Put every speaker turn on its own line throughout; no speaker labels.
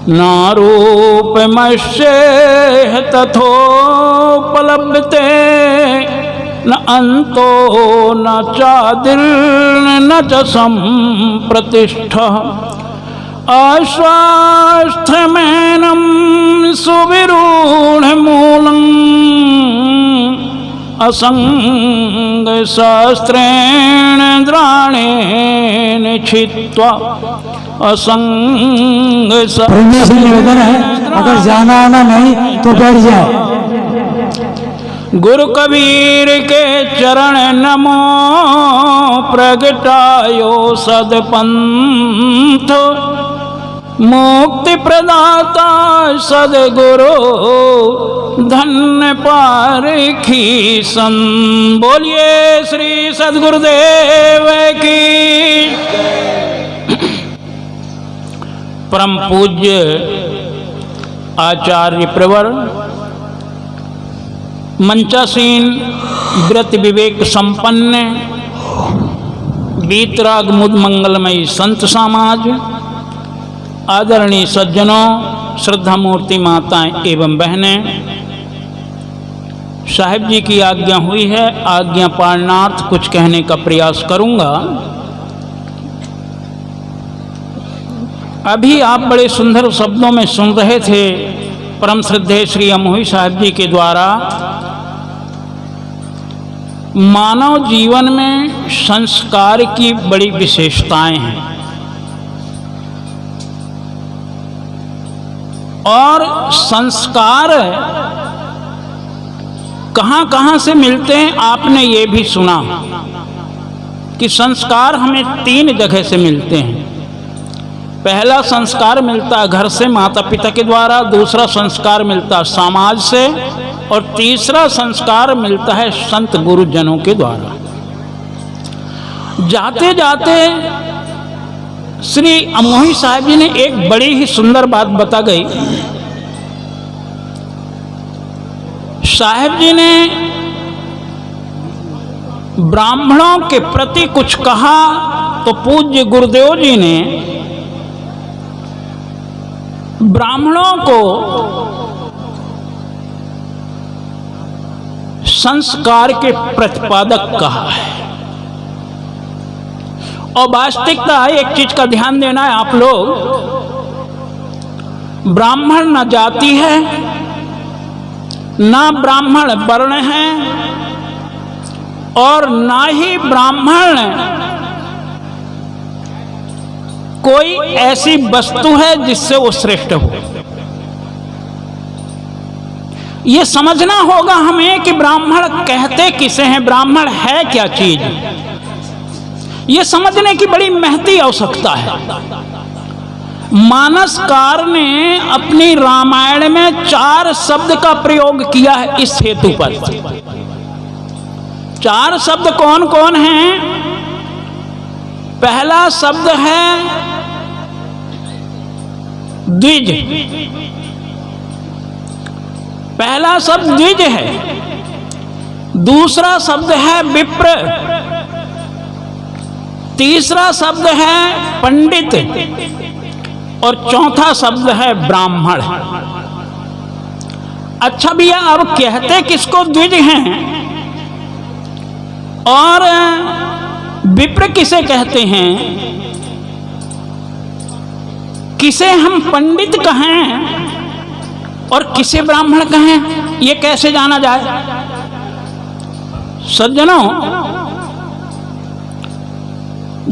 नारूपमस्येह तथोपलभ्यते न अंतो न चादिर्न न च संप्रतिष्ठः अस्वास्थ्यमेनं सुविरूढमूलम् असंगशास्त्रेण द्राणेन छित्त्वा
निवेदन है, अगर जाना आना नहीं तो बैठ जाए।
गुरु कबीर के चरण नमो प्रगटायो सदपंथ मुक्ति प्रदाता सदगुरु धन्य पारखी सन। बोलिए श्री सदगुरुदेव की। परम पूज्य आचार्य प्रवर मंचासीन व्रत विवेक संपन्न वीतराग मुद मंगलमयी संत समाज, आदरणीय सज्जनों, श्रद्धा मूर्ति माताएं एवं बहनें, साहिब जी की आज्ञा हुई है, आज्ञा पालनार्थ कुछ कहने का प्रयास करूंगा। अभी आप बड़े सुंदर शब्दों में सुन रहे थे परम श्रद्धेय श्री अमोही साहिब जी के द्वारा मानव जीवन में संस्कार की बड़ी विशेषताएं हैं और संस्कार कहाँ कहाँ से मिलते हैं आपने ये भी सुना कि संस्कार हमें 3 जगह से मिलते हैं। पहला संस्कार मिलता है घर से, माता पिता के द्वारा, दूसरा संस्कार मिलता है समाज से और तीसरा संस्कार मिलता है संत गुरुजनों के द्वारा। जाते जाते श्री अमोही साहिब जी ने एक बड़ी ही सुंदर बात बता गई। साहिब जी ने ब्राह्मणों के प्रति कुछ कहा तो पूज्य गुरुदेव जी ने ब्राह्मणों को संस्कार के प्रतिपादक कहा है। और वास्तविकता एक चीज का ध्यान देना है आप लोग, ब्राह्मण न जाति है, ना ब्राह्मण वर्ण है और ना ही ब्राह्मण कोई ऐसी वस्तु है जिससे वो श्रेष्ठ हो। ये समझना होगा हमें कि ब्राह्मण कहते किसे हैं, ब्राह्मण है क्या चीज, ये समझने की बड़ी महती आवश्यकता है। मानसकार ने अपनी रामायण में 4 शब्द का प्रयोग किया है इस हेतु पर। 4 शब्द कौन कौन हैं? पहला शब्द है द्विज, पहला शब्द द्विज है। दूसरा शब्द है विप्र, तीसरा शब्द है पंडित और चौथा शब्द है ब्राह्मण। अच्छा भैया, अब कहते किसको द्विज हैं और विप्र किसे कहते हैं, किसे हम पंडित कहें और किसे ब्राह्मण कहें, ये कैसे जाना जाए? सज्जनों,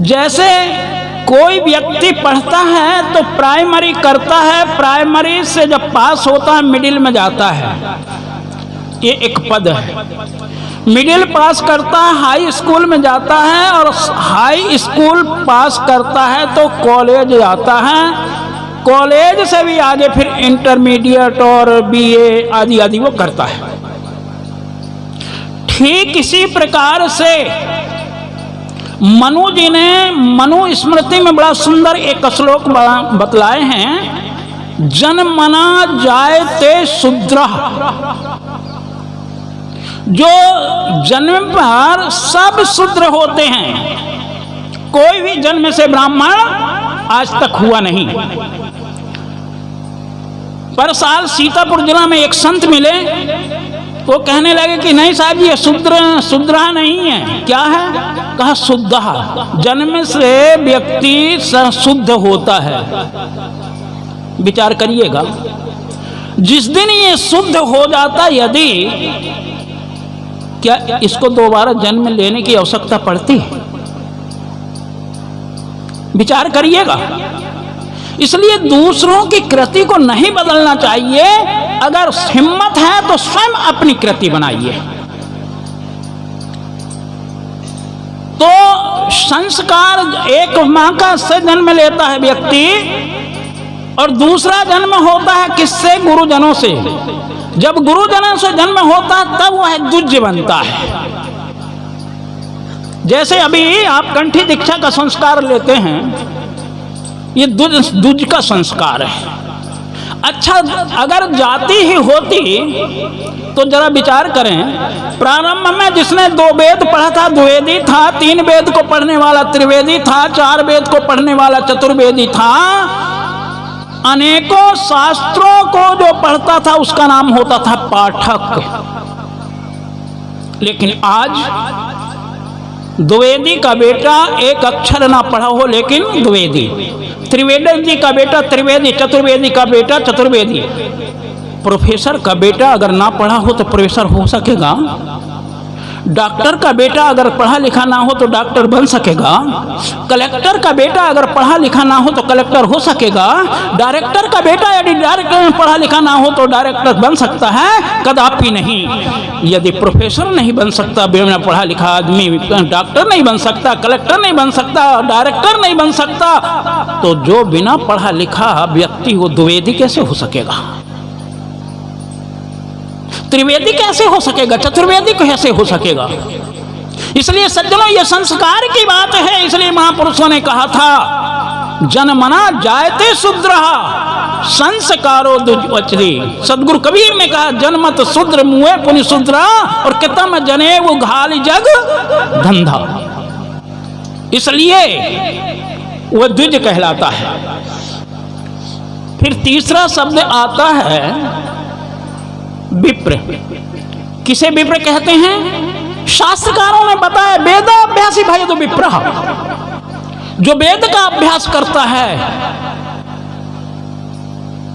जैसे कोई व्यक्ति पढ़ता है तो प्राइमरी करता है, प्राइमरी से जब पास होता है मिडिल में जाता है, ये एक पद है। मिडिल पास करता है, हाई स्कूल में जाता है और हाई स्कूल पास करता है तो कॉलेज जाता है, कॉलेज से भी आगे फिर इंटरमीडिएट और बीए आदि आदि वो करता है। ठीक इसी प्रकार से मनु जी ने मनु स्मृति में बड़ा सुंदर एक श्लोक बतलाए हैं, जन्मना जायते शूद्रः। जो जन्म पर सब शूद्र होते हैं, कोई भी जन्म से ब्राह्मण आज तक हुआ नहीं। पर साल सीतापुर जिला में एक संत मिले, वो कहने लगे कि नहीं साहब जी, ये शुद्रा नहीं है। क्या है? कहा शुद्ध। जन्म से व्यक्ति शुद्ध होता है। विचार करिएगा, जिस दिन ये शुद्ध हो जाता, यदि क्या इसको दोबारा जन्म लेने की आवश्यकता पड़ती? विचार करिएगा। इसलिए दूसरों की कृति को नहीं बदलना चाहिए। अगर हिम्मत है तो स्वयं अपनी कृति बनाइए। तो संस्कार, एक मां का से जन्म लेता है व्यक्ति, और दूसरा जन्म होता है किससे? गुरुजनों से। जब गुरुजनों से जन्म होता है तब वह द्विज बनता है। जैसे अभी आप कंठी दीक्षा का संस्कार लेते हैं, ये द्विज का संस्कार है। अच्छा, अगर जाति ही होती तो जरा विचार करें, प्रारंभ में जिसने 2 वेद पढ़ा था द्विवेदी था, 3 वेद को पढ़ने वाला त्रिवेदी था, 4 वेद को पढ़ने वाला चतुर्वेदी था, अनेकों शास्त्रों को जो पढ़ता था उसका नाम होता था पाठक। लेकिन आज द्विवेदी का बेटा एक अक्षर ना पढ़ा हो लेकिन द्विवेदी, त्रिवेदी का बेटा त्रिवेदी, चतुर्वेदी का बेटा चतुर्वेदी। प्रोफेसर का बेटा अगर ना पढ़ा हो तो प्रोफेसर हो सकेगा? डॉक्टर का बेटा अगर पढ़ा लिखा ना हो तो डॉक्टर बन सकेगा? कलेक्टर का बेटा अगर पढ़ा लिखा ना हो तो कलेक्टर हो सकेगा? डायरेक्टर का बेटा यदि डायरेक्टर पढ़ा लिखा ना हो तो डायरेक्टर बन सकता है? कदापि नहीं। यदि प्रोफेसर नहीं बन सकता, बिना पढ़ा लिखा आदमी डॉक्टर नहीं बन सकता, कलेक्टर नहीं बन सकता, डायरेक्टर नहीं बन सकता, तो जो बिना पढ़ा लिखा व्यक्ति वो द्विवेदी कैसे हो सकेगा? त्रिवेदी कैसे हो सकेगा? चतुर्वेदी कैसे हो सकेगा? इसलिए सज्जनों, ये संस्कार की बात है। इसलिए महापुरुषों ने कहा था, जन्मना जायते शूद्रः संस्कारो द्विजवचरी। सदगुरु कबीर ने कहा, जन्मत शूद्र मुए पुनि शूद्रा, और कितम जने वो घाल जग धंधा। इसलिए वह द्विज कहलाता है। फिर तीसरा शब्द आता है विप्र। किसे विप्र कहते हैं? शास्त्रकारों ने बताया, वेदाभ्यासी भाई तो विप्र, जो वेद का अभ्यास करता है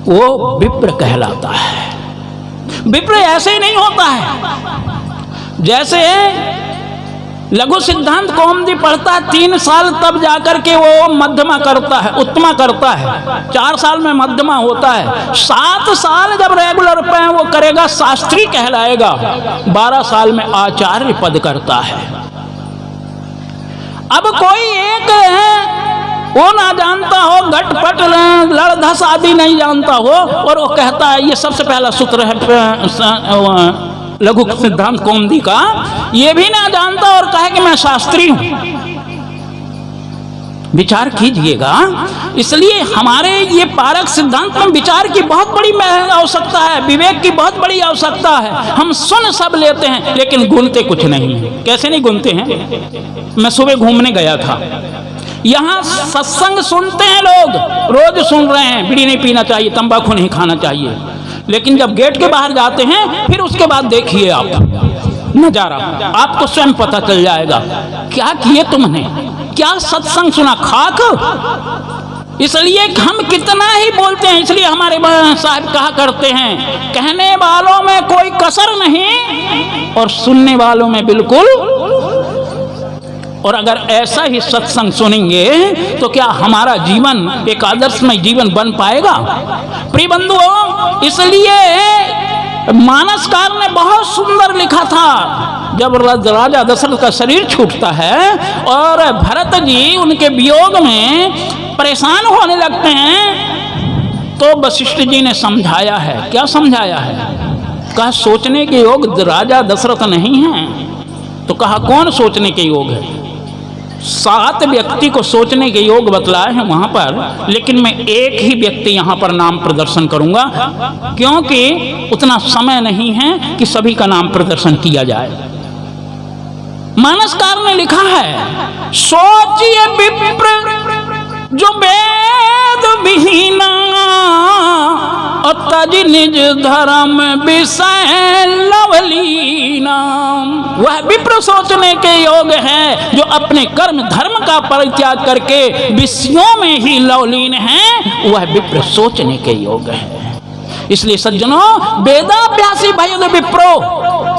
वो विप्र कहलाता है। विप्र ऐसे ही नहीं होता है। जैसे लघु सिद्धांत कौमुदी पढ़ता है 3 साल, तब जाकर के वो मध्यमा करता है, उत्तमा करता है। 4 साल में मध्यमा होता है। 7 साल जब रेगुलर पे वो करेगा शास्त्री कहलाएगा। 12 साल में आचार्य पद करता है। अब कोई एक वो ना जानता हो, घटपट लड़धस आदि नहीं जानता हो, और वो कहता है, ये सबसे पहला सूत्र है लघु सिद्धांत कौमुदी का, ये भी ना जानता और कहे कि मैं शास्त्री हूं। विचार कीजिएगा। इसलिए हमारे ये पारक सिद्धांत में विचार की बहुत बड़ी आवश्यकता है, विवेक की बहुत बड़ी आवश्यकता है। हम सुन सब लेते हैं लेकिन गुनते कुछ नहीं है। कैसे नहीं गुनते हैं? मैं सुबह घूमने गया था, यहाँ सत्संग सुनते हैं लोग, रोज सुन रहे हैं, बीड़ी नहीं पीना चाहिए, तंबाकू नहीं खाना चाहिए, लेकिन जब गेट के बाहर जाते हैं फिर उसके बाद देखिए आप नजारा, आपको स्वयं पता चल जाएगा क्या किए तुमने, क्या सत्संग सुना, खाक। इसलिए हम कितना ही बोलते हैं। इसलिए हमारे साहब कहा करते हैं, कहने वालों में कोई कसर नहीं और सुनने वालों में बिल्कुल। और अगर ऐसा ही सत्संग सुनेंगे तो क्या हमारा जीवन एक आदर्शमय जीवन बन पाएगा? प्रिय बंधुओं, इसलिए मानसकार ने बहुत सुंदर लिखा था, जब राजा दशरथ का शरीर छूटता है और भरत जी उनके वियोग में परेशान होने लगते हैं, तो वशिष्ठ जी ने समझाया है। क्या समझाया है? कहा सोचने के योग राजा दशरथ नहीं है। तो कहा कौन सोचने के योग है? 7 व्यक्ति को सोचने के योग बतलाए हैं वहां पर, लेकिन मैं एक ही व्यक्ति यहां पर नाम प्रदर्शन करूंगा, क्योंकि उतना समय नहीं है कि सभी का नाम प्रदर्शन किया जाए। मानसकार ने लिखा है, सोचिए विप्र जो वेद विहीना और तज निज धर्म विषय लवलीना। वह विप्र सोचने के योग्य है जो अपने कर्म धर्म का परित्याग करके विषयों में ही लवलीन है, वह विप्र सोचने के योग्य है। इसलिए सज्जनों, वेदाभ्यासी भयद विप्रो,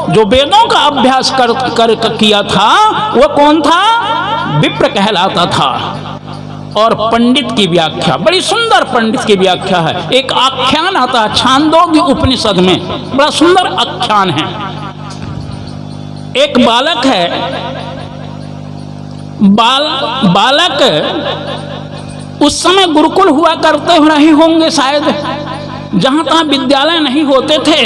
जो वेदों का अभ्यास कर किया था वह कौन था? विप्र कहलाता था। और पंडित की व्याख्या, बड़ी सुंदर पंडित की व्याख्या है। एक आख्यान आता है छांदोग्य उपनिषद में, बड़ा सुंदर आख्यान है। एक बालक है, बालक उस समय गुरुकुल हुआ करते नहीं होंगे शायद, जहां तहां विद्यालय नहीं होते थे।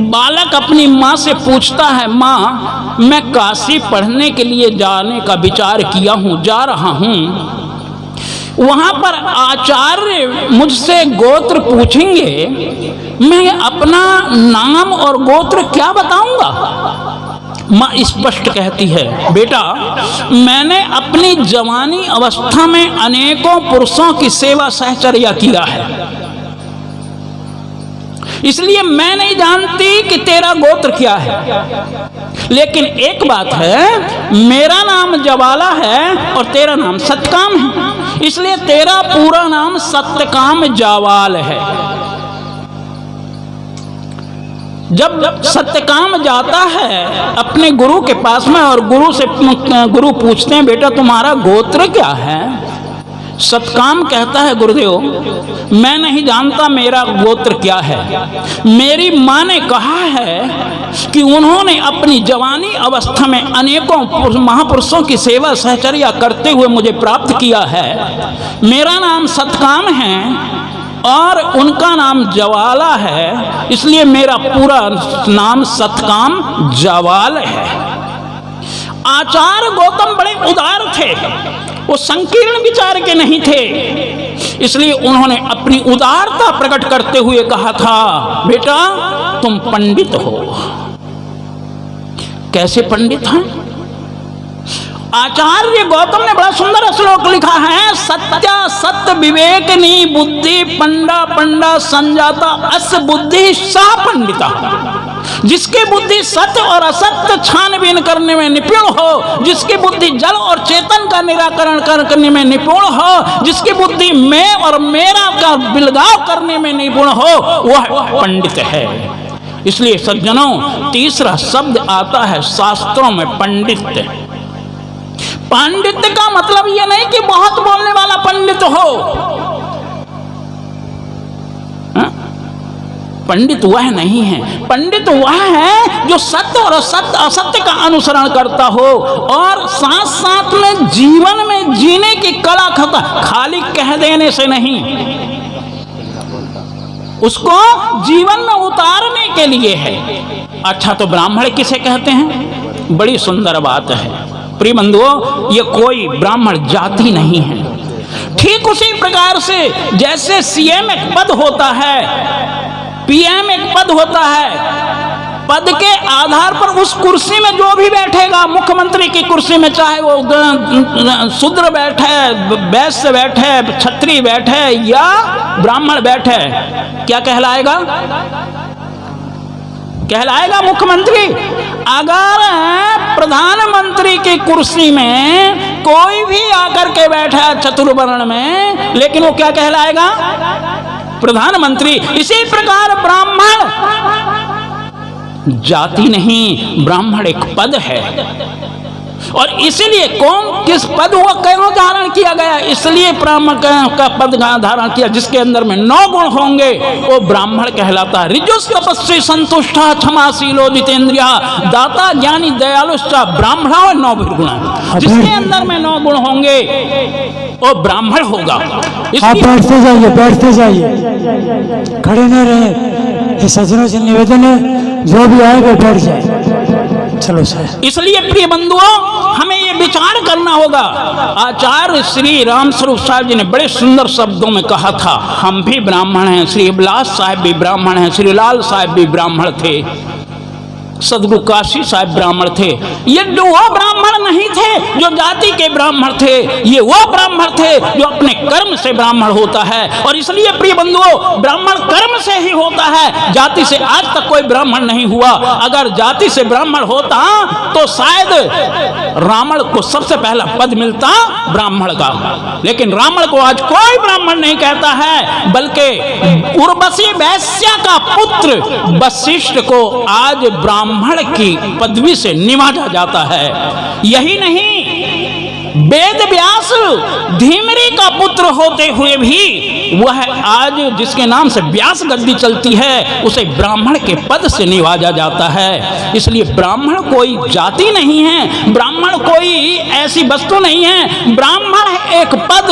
बालक अपनी माँ से पूछता है, माँ मैं काशी पढ़ने के लिए जाने का विचार किया हूँ, जा रहा हूँ। वहां पर आचार्य मुझसे गोत्र पूछेंगे, मैं अपना नाम और गोत्र क्या बताऊंगा? माँ स्पष्ट कहती है, बेटा मैंने अपनी जवानी अवस्था में अनेकों पुरुषों की सेवा सहचर्या किया है, इसलिए मैं नहीं जानती कि तेरा गोत्र क्या है। लेकिन एक बात है, मेरा नाम जवाला है और तेरा नाम सत्यकाम है, इसलिए तेरा पूरा नाम सत्यकाम जावाल है। जब सत्यकाम जाता है अपने गुरु के पास में और गुरु पूछते हैं, बेटा तुम्हारा गोत्र क्या है? सतकाम कहता है, गुरुदेव मैं नहीं जानता मेरा गोत्र क्या है। मेरी माँ ने कहा है कि उन्होंने अपनी जवानी अवस्था में अनेकों महापुरुषों की सेवा सहचर्या करते हुए मुझे प्राप्त किया है। मेरा नाम सतकाम है और उनका नाम जवाला है, इसलिए मेरा पूरा नाम सतकाम जवाल है। आचार्य गौतम बड़े उदार थे, वो संकीर्ण विचार के नहीं थे, इसलिए उन्होंने अपनी उदारता प्रकट करते हुए कहा था, बेटा तुम पंडित हो। कैसे पंडित हैं? आचार्य गौतम ने बड़ा सुंदर श्लोक लिखा है, सत्या सत्य विवेकनी बुद्धि पंडा पंडा संजाता अस बुद्धि सा पंडिता। जिसकी बुद्धि सत्य और असत्य छानबीन करने में निपुण हो, जिसकी बुद्धि जल और चेतन का निराकरण करने में निपुण हो, जिसकी बुद्धि मैं और मेरा का बिलगाव करने में निपुण हो, वह पंडित है। इसलिए सज्जनों, तीसरा शब्द आता है शास्त्रों में पंडित। पांडित्य का मतलब यह नहीं कि बहुत बोलने वाला पंडित हो। पंडित वह नहीं है, पंडित वह है जो सत्य और असत्य का अनुसरण करता हो और साथ साथ में जीवन में जीने की कला खाता, खाली कह देने से नहीं, उसको जीवन में उतारने के लिए है। अच्छा, तो ब्राह्मण किसे कहते हैं? बड़ी सुंदर बात है प्रिय बंधुओं, ये कोई ब्राह्मण जाति नहीं है। ठीक उसी प्रकार से जैसे सीएम एक पद होता है, पीएम एक पद होता है, पद के आधार पर उस कुर्सी में जो भी बैठेगा, मुख्यमंत्री की कुर्सी में चाहे वो शूद्र बैठे, वैश्य बैठे, क्षत्रिय बैठे या ब्राह्मण बैठे, क्या कहलाएगा? कहलाएगा मुख्यमंत्री। अगर प्रधानमंत्री की कुर्सी में कोई भी आकर के बैठा है चतुर्वर्ण में, लेकिन वो क्या कहलाएगा? प्रधानमंत्री। इसी प्रकार ब्राह्मण जाति नहीं, ब्राह्मण एक पद है। और इसीलिए कौन किस पद हुआ क्यों धारण किया गया? इसलिए ब्राह्मण का पद धारण किया जिसके अंदर में 9 गुण होंगे, वो ब्राह्मण कहलाता है। ऋजुस तपस्वी संतुष्टा क्षमाशीलो जितेंद्रिय दाता ज्ञानी दयालुश्च ब्राह्मणा 9 गुण, जिसके अंदर में 9 गुण होंगे वो ब्राह्मण होगा।
आप बैठते जाइए, बैठते जाइए, खड़े न रहे। ये सज्जनों से निवेदन है, जो भी आएगा बैठ जाए। चलो सर।
इसलिए प्रिय बंधुओं, हमें ये विचार करना होगा। आचार्य श्री राम स्वरूप साहब जी ने बड़े सुंदर शब्दों में कहा था, हम भी ब्राह्मण हैं। श्री बिलास साहब भी ब्राह्मण हैं, श्री लाल साहब भी ब्राह्मण थे। सदगुरु काशी साहब ब्राह्मण थे। ये वो ब्राह्मण नहीं थे जो जाति के ब्राह्मण थे, ये वो ब्राह्मण थे जो अपने कर्म से ब्राह्मण होता है। और इसलिए प्रिय बंधुओं, ब्राह्मण कर्म से ही होता है, जाति से आज तक कोई ब्राह्मण नहीं हुआ। अगर जाति से ब्राह्मण होता तो शायद रावण को सबसे पहला पद मिलता ब्राह्मण का, लेकिन रावण को आज कोई ब्राह्मण नहीं कहता है, बल्कि उर्वशी वैश्या का पुत्र वशिष्ठ को आज ब्राह्मण की पदवी से निवाजा जाता है। यही नहीं, वेद व्यास धीमरी का पुत्र होते हुए भी वह आज जिसके नाम से व्यास गद्दी चलती है, उसे ब्राह्मण के पद से निवाजा जाता है। इसलिए ब्राह्मण कोई जाति नहीं है, ब्राह्मण कोई ऐसी वस्तु नहीं है, ब्राह्मण एक पद।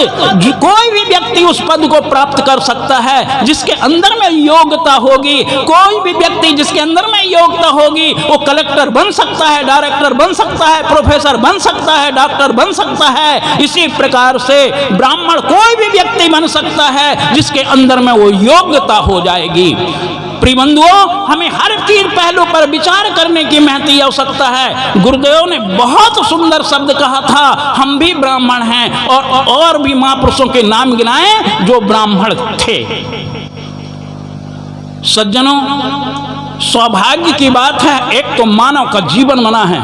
कोई भी व्यक्ति उस पद को प्राप्त कर सकता है जिसके अंदर में योग्यता होगी। कोई भी व्यक्ति जिसके अंदर में योग्यता होगी वो कलेक्टर बन सकता है, डायरेक्टर बन सकता है, प्रोफेसर बन सकता है, डॉक्टर बन सकता है। इसी प्रकार से ब्राह्मण कोई भी व्यक्ति बन सकता है जिसके अंदर में वो योग्यता हो जाएगी। प्रिय बंधुओं, हमें हर चीज पहलू पर विचार करने की महती आवश्यकता है। गुरुदेव ने बहुत सुंदर शब्द कहा था, हम भी ब्राह्मण हैं, और भी महापुरुषों के नाम गिनाए जो ब्राह्मण थे। सज्जनों, सौभाग्य की बात है, एक तो मानव का जीवन बना है।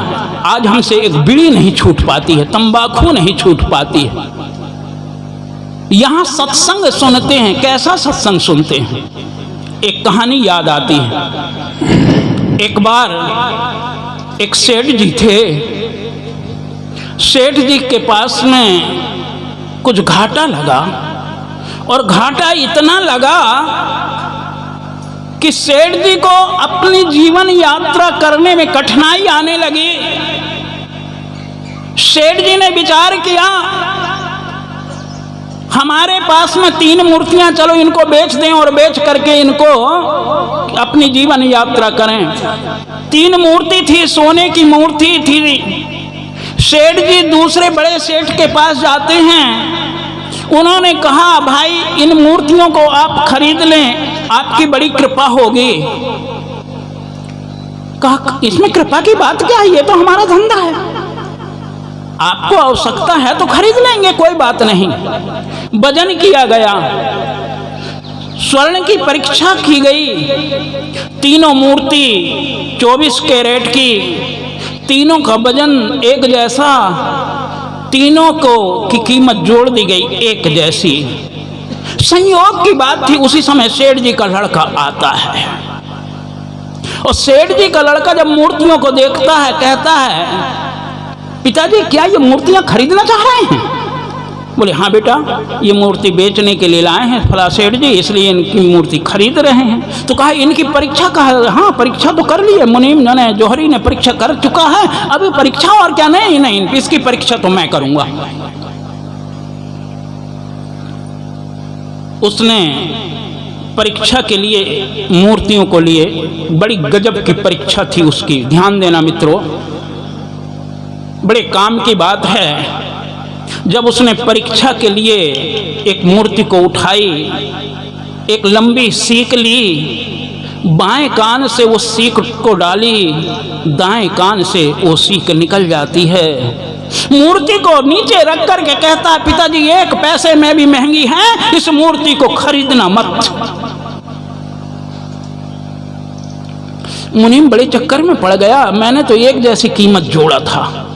आज हमसे एक बीड़ी नहीं छूट पाती है, तंबाकू नहीं छूट पाती है। यहां सत्संग सुनते हैं, कैसा सत्संग सुनते हैं? एक कहानी याद आती है। एक बार एक सेठ जी थे। सेठ जी के पास में कुछ घाटा लगा, और घाटा इतना लगा कि सेठ जी को अपनी जीवन यात्रा करने में कठिनाई आने लगी। सेठ जी ने विचार किया, हमारे पास में 3 मूर्तियां, चलो इनको बेच दें और बेच करके इनको अपनी जीवन यात्रा करें। 3 मूर्ति थी, सोने की मूर्ति थी। सेठ जी दूसरे बड़े सेठ के पास जाते हैं। उन्होंने कहा, भाई इन मूर्तियों को आप खरीद लें, आपकी बड़ी कृपा होगी। कहा, इसमें कृपा की बात क्या है, ये तो हमारा धंधा है, आपको आवश्यकता है तो खरीद लेंगे, कोई बात नहीं। वजन किया गया, स्वर्ण की परीक्षा की गई। तीनों मूर्ति 24 कैरेट की, तीनों का वजन एक जैसा, तीनों को की कीमत जोड़ दी गई एक जैसी। संयोग की बात थी, उसी समय सेठ जी का लड़का आता है, और सेठ जी का लड़का जब मूर्तियों को देखता है कहता है, पिताजी क्या ये मूर्तियां खरीदना चाह रहे हैं? बोले, हाँ बेटा, ये मूर्ति बेचने के लिए लाए हैं फला सेठ जी, इसलिए इनकी मूर्ति खरीद रहे हैं। तो कहा, इनकी परीक्षा का है? हाँ, परीक्षा तो कर ली है, मुनीम ने, जौहरी ने परीक्षा कर चुका है, अभी परीक्षा और क्या? नहीं, इसकी परीक्षा तो मैं करूंगा। उसने परीक्षा के लिए मूर्तियों को लिए, बड़ी गजब की परीक्षा थी उसकी। ध्यान देना मित्रों, बड़े काम की बात है। जब उसने परीक्षा के लिए एक मूर्ति को उठाई, एक लंबी सीक ली, बाएं कान से वो सीक को डाली, दाएं कान से वो सीक निकल जाती है। मूर्ति को नीचे रख करके कहता है, पिताजी 1 पैसे में भी महंगी है, इस मूर्ति को खरीदना मत। मुनीम बड़े चक्कर में पड़ गया, मैंने तो एक जैसी कीमत जोड़ा था,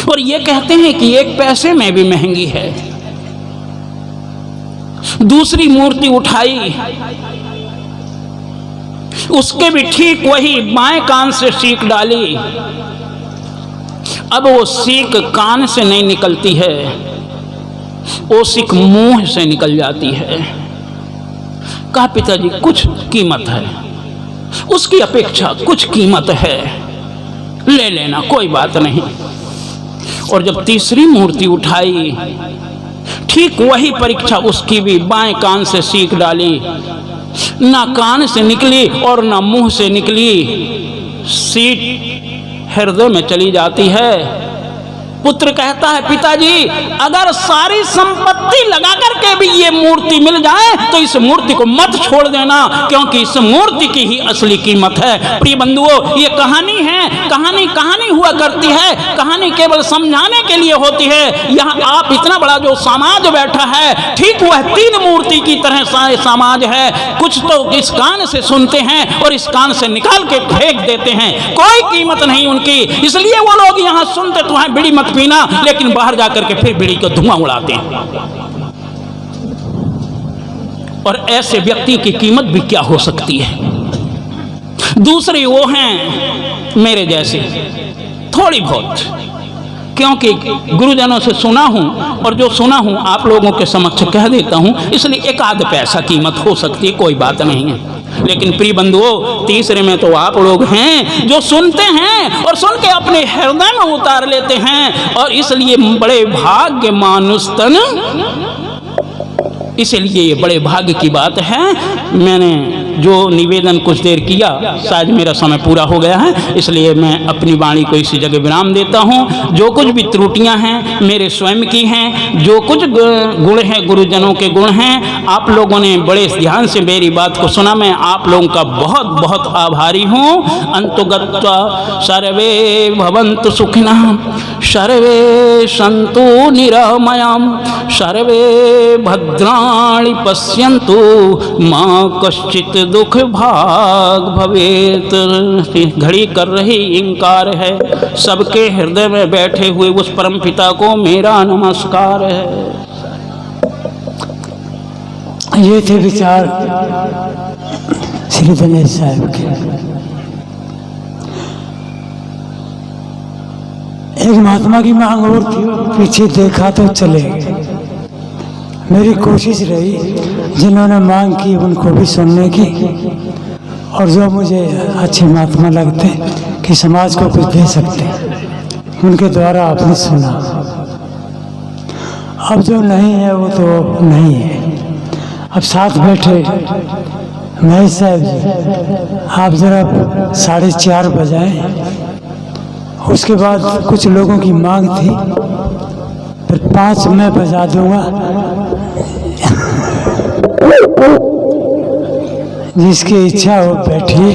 और ये कहते हैं कि 1 पैसे में भी महंगी है। दूसरी मूर्ति उठाई, उसके भी ठीक वही बाएं कान से सीक डाली। अब वो सीक कान से नहीं निकलती है, वो सीक मुंह से निकल जाती है। कहा, पिताजी कुछ कीमत है, उसकी अपेक्षा कुछ कीमत है, ले लेना, कोई बात नहीं। और जब तीसरी मूर्ति उठाई, ठीक वही परीक्षा, उसकी भी बाएं कान से सीक डाली, ना कान से निकली और ना मुंह से निकली, सीट हृदय में चली जाती है। पुत्र कहता है पिताजी अगर सारी संपत्ति लगा करके भी ये मूर्ति मिल जाए तो इस मूर्ति को मत छोड़ देना, क्योंकि इस मूर्ति की ही असली कीमत है। प्रिय बंधुओं, ये कहानी है, कहानी हुआ करती है, कहानी केवल समझाने के लिए होती है। यहाँ आप इतना बड़ा जो समाज बैठा है, ठीक वह 3 मूर्ति की तरह समाज है। कुछ तो इस कान से सुनते हैं और इस कान से निकाल के फेंक देते हैं, कोई कीमत नहीं उनकी। इसलिए वो लोग यहाँ सुनते तो हैं बीड़ी मत पीना, लेकिन बाहर जाकर के फिर बीड़ी को धुआं उड़ाते हैं। और ऐसे व्यक्ति की कीमत भी क्या हो सकती है। दूसरी वो हैं मेरे जैसे, थोड़ी बहुत, क्योंकि गुरुजनों से सुना हूं और जो सुना हूं आप लोगों के समक्ष कह देता हूं, इसलिए 1 आध पैसा कीमत हो सकती है, कोई बात नहीं है। लेकिन प्रिय बंधुओं, तीसरे में तो आप लोग हैं जो सुनते हैं और सुन के अपने हृदय में उतार लेते हैं, और इसलिए बड़े भाग्य मानुष तन, इसलिए ये बड़े भाग्य की बात है। मैंने जो निवेदन कुछ देर किया, शायद मेरा समय पूरा हो गया है, इसलिए मैं अपनी वाणी को इसी जगह विराम देता हूँ। जो कुछ भी त्रुटियां हैं मेरे स्वयं की हैं, जो कुछ गुण हैं गुरुजनों के गुण हैं, आप लोगों ने बड़े ध्यान से मेरी बात को सुना। मैं आप लोगों का बहुत बहुत आभारी हूँ। अंतुगत्वा सर्वे भवन्तु सुखिनः, सर्वे सन्तु निरामयाम्, सर्वे भद्राणि पश्यन्तु, मा कश्चित् दुख भाग भवेत। घड़ी कर रही इंकार है, सबके हृदय में बैठे हुए उस परम पिता को मेरा नमस्कार है।
ये थे विचार श्री दिनेश साहब के। एक महात्मा की मांग और थी, पीछे देखा तो चले गए। मेरी कोशिश रही जिन्होंने मांग की उनको भी सुनने की, और जो मुझे अच्छे महात्मा लगते कि समाज को कुछ दे सकते, उनके द्वारा आपने सुना। अब जो नहीं है वो तो नहीं है। अब साथ बैठे महेश साहब जी, आप जरा 4:30 बजाएं। उसके बाद कुछ लोगों की मांग थी, फिर 5 मैं बजा दूंगा। जिसकी इच्छा हो बैठिए,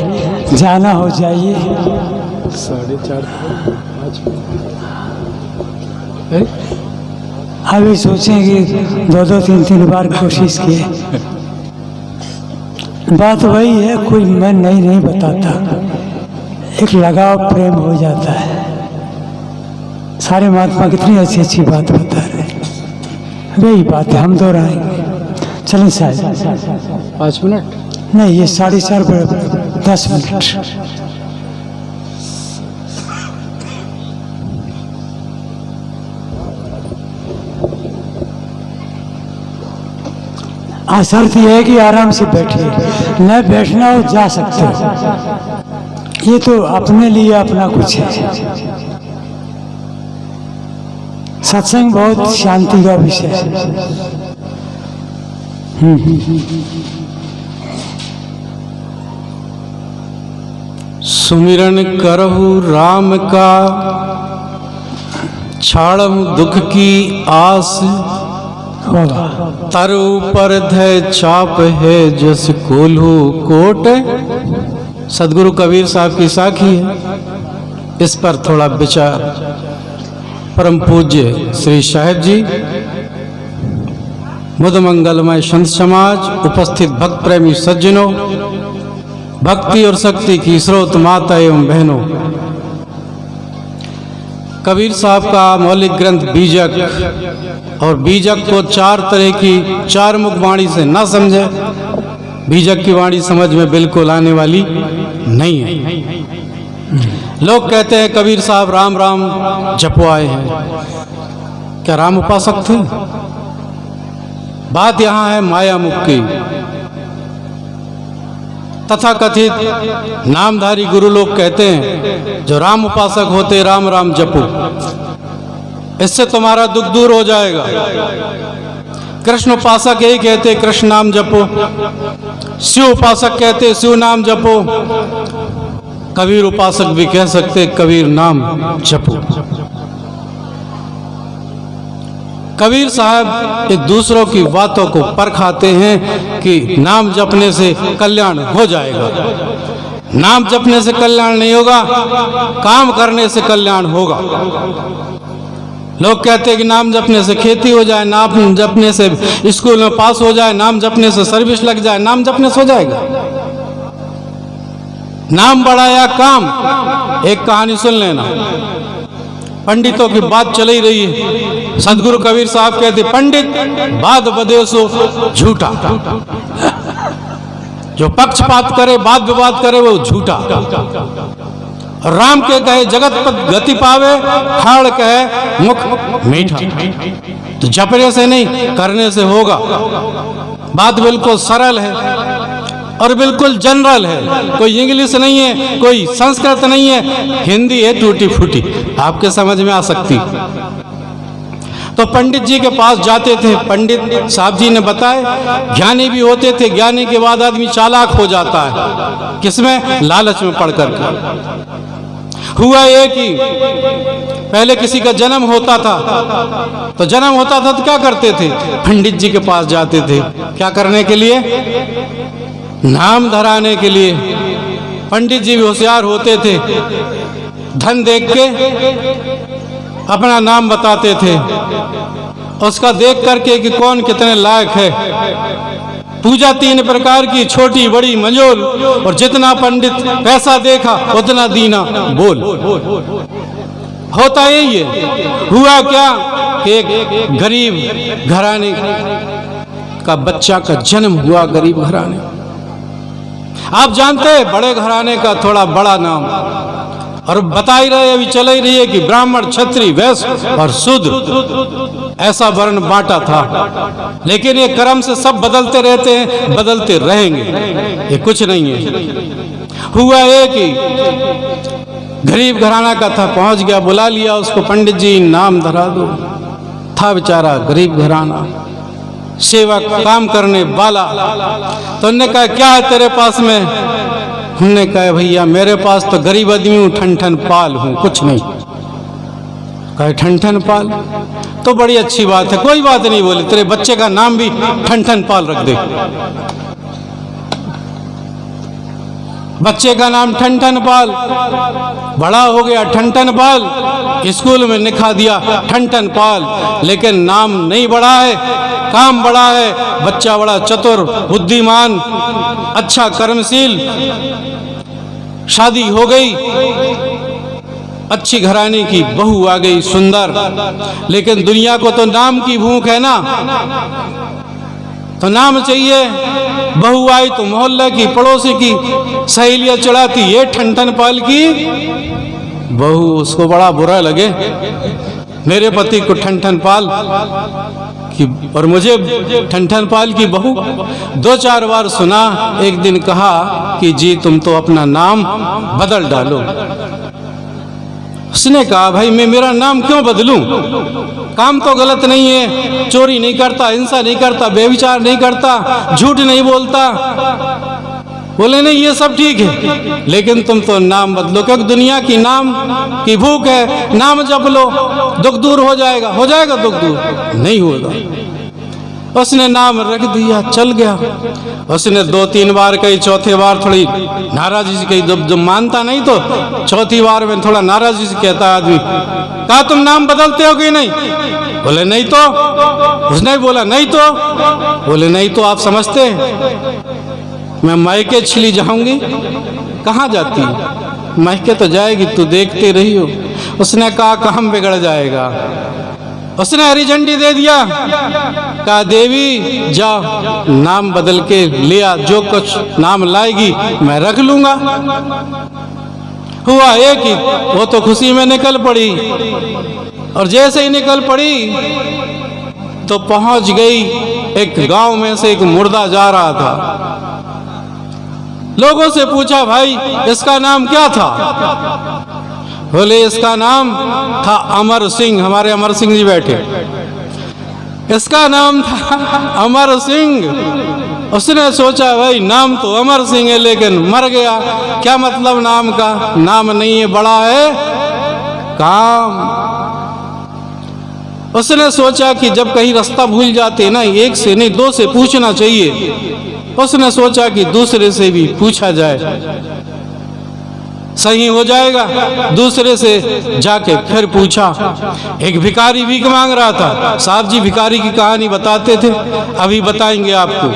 जाना हो जाइए।
4:30
अभी सोचेंगे 2-2, 3-3 बार कोशिश किए। बात वही है, कोई मैं नहीं बताता, एक लगाव प्रेम हो जाता है। सारे महात्मा कितनी अच्छी अच्छी बात बता रहे हैं, वही बात है, हम दोहराएंगे। चलें साहब,
5 मिनट
नहीं, ये 4:30 बराबर 10 मिनट। शर्त यह है कि आराम से बैठिए, न बैठना हो जा सकते हो। ये तो अपने लिए अपना कुछ है। सत्संग बहुत शांति का विषय है।
सुमिरन करहु राम का, छाड़हु दुख की आस, तर ऊपर धय चाप है जस कोल्हू कोट। सदगुरु कबीर साहब की साखी है, इस पर थोड़ा विचार। परम पूज्य श्री साहिब जी, मुद मंगलमय संत समाज, उपस्थित भक्त प्रेमी सज्जनों, भक्ति और शक्ति की स्रोत माता एवं बहनों, कबीर साहब का मौलिक ग्रंथ बीजक, और बीजक को 4 तरह की 4 मुख वाणी से न समझे, बीजक की वाणी समझ में बिल्कुल आने वाली नहीं है। लोग कहते हैं कबीर साहब राम राम जपवाए हैं, क्या राम उपासक थे? बात यहाँ है माया मुख की। तथा कथित नामधारी गुरु लोग कहते हैं जो राम उपासक होते राम राम जपो, इससे तुम्हारा दुख दूर हो जाएगा। कृष्ण उपासक यही कहते कृष्ण नाम जपो, शिव उपासक कहते शिव नाम जपो, कबीर उपासक भी कह सकते कबीर नाम जपो। कबीर साहब एक दूसरों की बातों को परखाते हैं कि नाम जपने से कल्याण हो जाएगा। नाम जपने से कल्याण नहीं होगा, काम करने से कल्याण होगा। लोग कहते हैं कि नाम जपने से खेती हो जाए, नाम जपने से स्कूल में पास हो जाए, नाम जपने से सर्विस लग जाए। नाम जपने से हो जाएगा? नाम बढ़ाया काम। एक कहानी सुन लेना, पंडितों की बात चल ही रही है। सदगुरु कबीर साहब कहते, पंडित बात बदे सो झूठा, जो पक्षपात करे, वाद विवाद करे, वो झूठा। राम के कहे जगत पर गति पावे, ठाड़ कहे मुख मीठा। तो जपने से नहीं, करने से होगा। बात बिल्कुल सरल है और बिल्कुल जनरल है। कोई इंग्लिश नहीं है, कोई संस्कृत नहीं है, हिंदी है टूटी फूटी, आपके समझ में आ सकती। तो पंडित जी के पास जाते थे। पंडित साहब जी ने बताया, ज्ञानी भी होते थे। ज्ञानी के बाद आदमी चालाक हो जाता है। किसमें? लालच में पड़ करके। हुआ ये कि पहले किसी का जन्म होता था, तो जन्म होता था तो क्या करते थे? पंडित जी के पास जाते थे। क्या करने के लिए? नाम धराने के लिए। पंडित जी भी होशियार होते थे। धन देख के अपना नाम बताते थे, उसका देख करके कि कौन कितने लायक है। पूजा 3 प्रकार की, छोटी बड़ी मंजोल, और जितना पंडित पैसा देखा उतना दीना बोल। होता यही है। हुआ क्या कि एक गरीब घराने का बच्चा का जन्म हुआ। गरीब घराने, आप जानते हैं बड़े घराने का थोड़ा बड़ा नाम। और बता ही रहे, अभी चल ही रही है कि ब्राह्मण, क्षत्रिय, वैश्य और शूद्र, ऐसा वर्ण बांटा था। लेकिन ये कर्म से सब बदलते रहते हैं, बदलते रहेंगे, ये कुछ नहीं है। हुआ ये कि गरीब घराना का था, पहुंच गया, बुला लिया उसको, पंडित जी नाम धरा दो। था बेचारा गरीब घराना, सेवक, काम करने वाला। तो उन्होंने कहा, क्या है तेरे पास में? हमने कहा, भैया मेरे पास तो गरीब आदमी हूँ, ठन ठन पाल हूँ, कुछ नहीं। कहे ठन ठन पाल तो बड़ी अच्छी बात है, कोई बात नहीं। बोले तेरे बच्चे का नाम भी ठन ठन पाल रख दे। बच्चे का नाम ठन ठन पाल, बड़ा हो गया ठन ठन पाल, स्कूल में लिखा दिया ठन ठन पाल। लेकिन नाम नहीं बढ़ा है, काम बड़ा है। बच्चा बड़ा चतुर, बुद्धिमान, अच्छा कर्मशील। शादी हो गई, अच्छी घराने की बहू आ गई, सुंदर। लेकिन दुनिया को तो नाम की भूख है ना, तो नाम चाहिए। बहू आई तो मोहल्ले की, पड़ोसी की सहेलियां चढ़ाती, ये ठन ठन पाल की बहू। उसको बड़ा बुरा लगे, मेरे पति को ठन ठन पाल की और मुझे ठन ठन पाल की बहू। 2-4 बार सुना। एक दिन कहा कि जी तुम तो अपना नाम बदल डालो। उसने कहा, भाई मैं मेरा नाम क्यों बदलूं? काम तो गलत नहीं है, चोरी नहीं करता, हिंसा नहीं करता, बेविचार नहीं करता, झूठ नहीं बोलता। बोले नहीं, ये सब ठीक है, लेकिन तुम तो नाम बदलो, क्योंकि दुनिया की नाम की भूख है। नाम जप लो, दुख दूर हो जाएगा। हो जाएगा दुख दूर? नहीं होगा। उसने नाम रख दिया, चल गया। उसने 2-3 बार कही, चौथे बार थोड़ी नाराजी से कही। जब मानता नहीं तो चौथी बार में थोड़ा नाराजी से कहता है आदमी। कहा, तुम नाम बदलते हो कि नहीं? बोले नहीं तो। उसने बोला नहीं तो। बोले नहीं तो आप समझते मैं मायके छिली जाऊंगी? कहाँ जाती? मायके तो जाएगी, तू देखते रही हो। उसने कहा, काम बिगड़ जाएगा। उसने हरी झंडी दे दिया। कहा, देवी जाओ, नाम बदल के लिया, जो कुछ नाम लाएगी मैं रख लूंगा। हुआ ये कि वो तो खुशी में निकल पड़ी, और जैसे ही निकल पड़ी तो पहुंच गई एक गांव में से एक मुर्दा जा रहा था। लोगों से पूछा, भाई इसका नाम क्या था? बोले इसका नाम था अमर सिंह। हमारे अमर सिंह जी बैठे, इसका नाम था अमर सिंह। उसने सोचा, भाई नाम तो अमर सिंह है लेकिन मर गया, क्या मतलब नाम का? नाम नहीं है, बड़ा है काम। उसने सोचा कि जब कहीं रास्ता भूल जाते ना, एक से नहीं दो से पूछना चाहिए। उसने सोचा कि दूसरे से भी पूछा जाए, सही हो जाएगा। दूसरे से जाके फिर पूछा। एक भिखारी भीख मांग रहा था। साहब जी भिखारी की कहानी बताते थे, अभी बताएंगे आपको,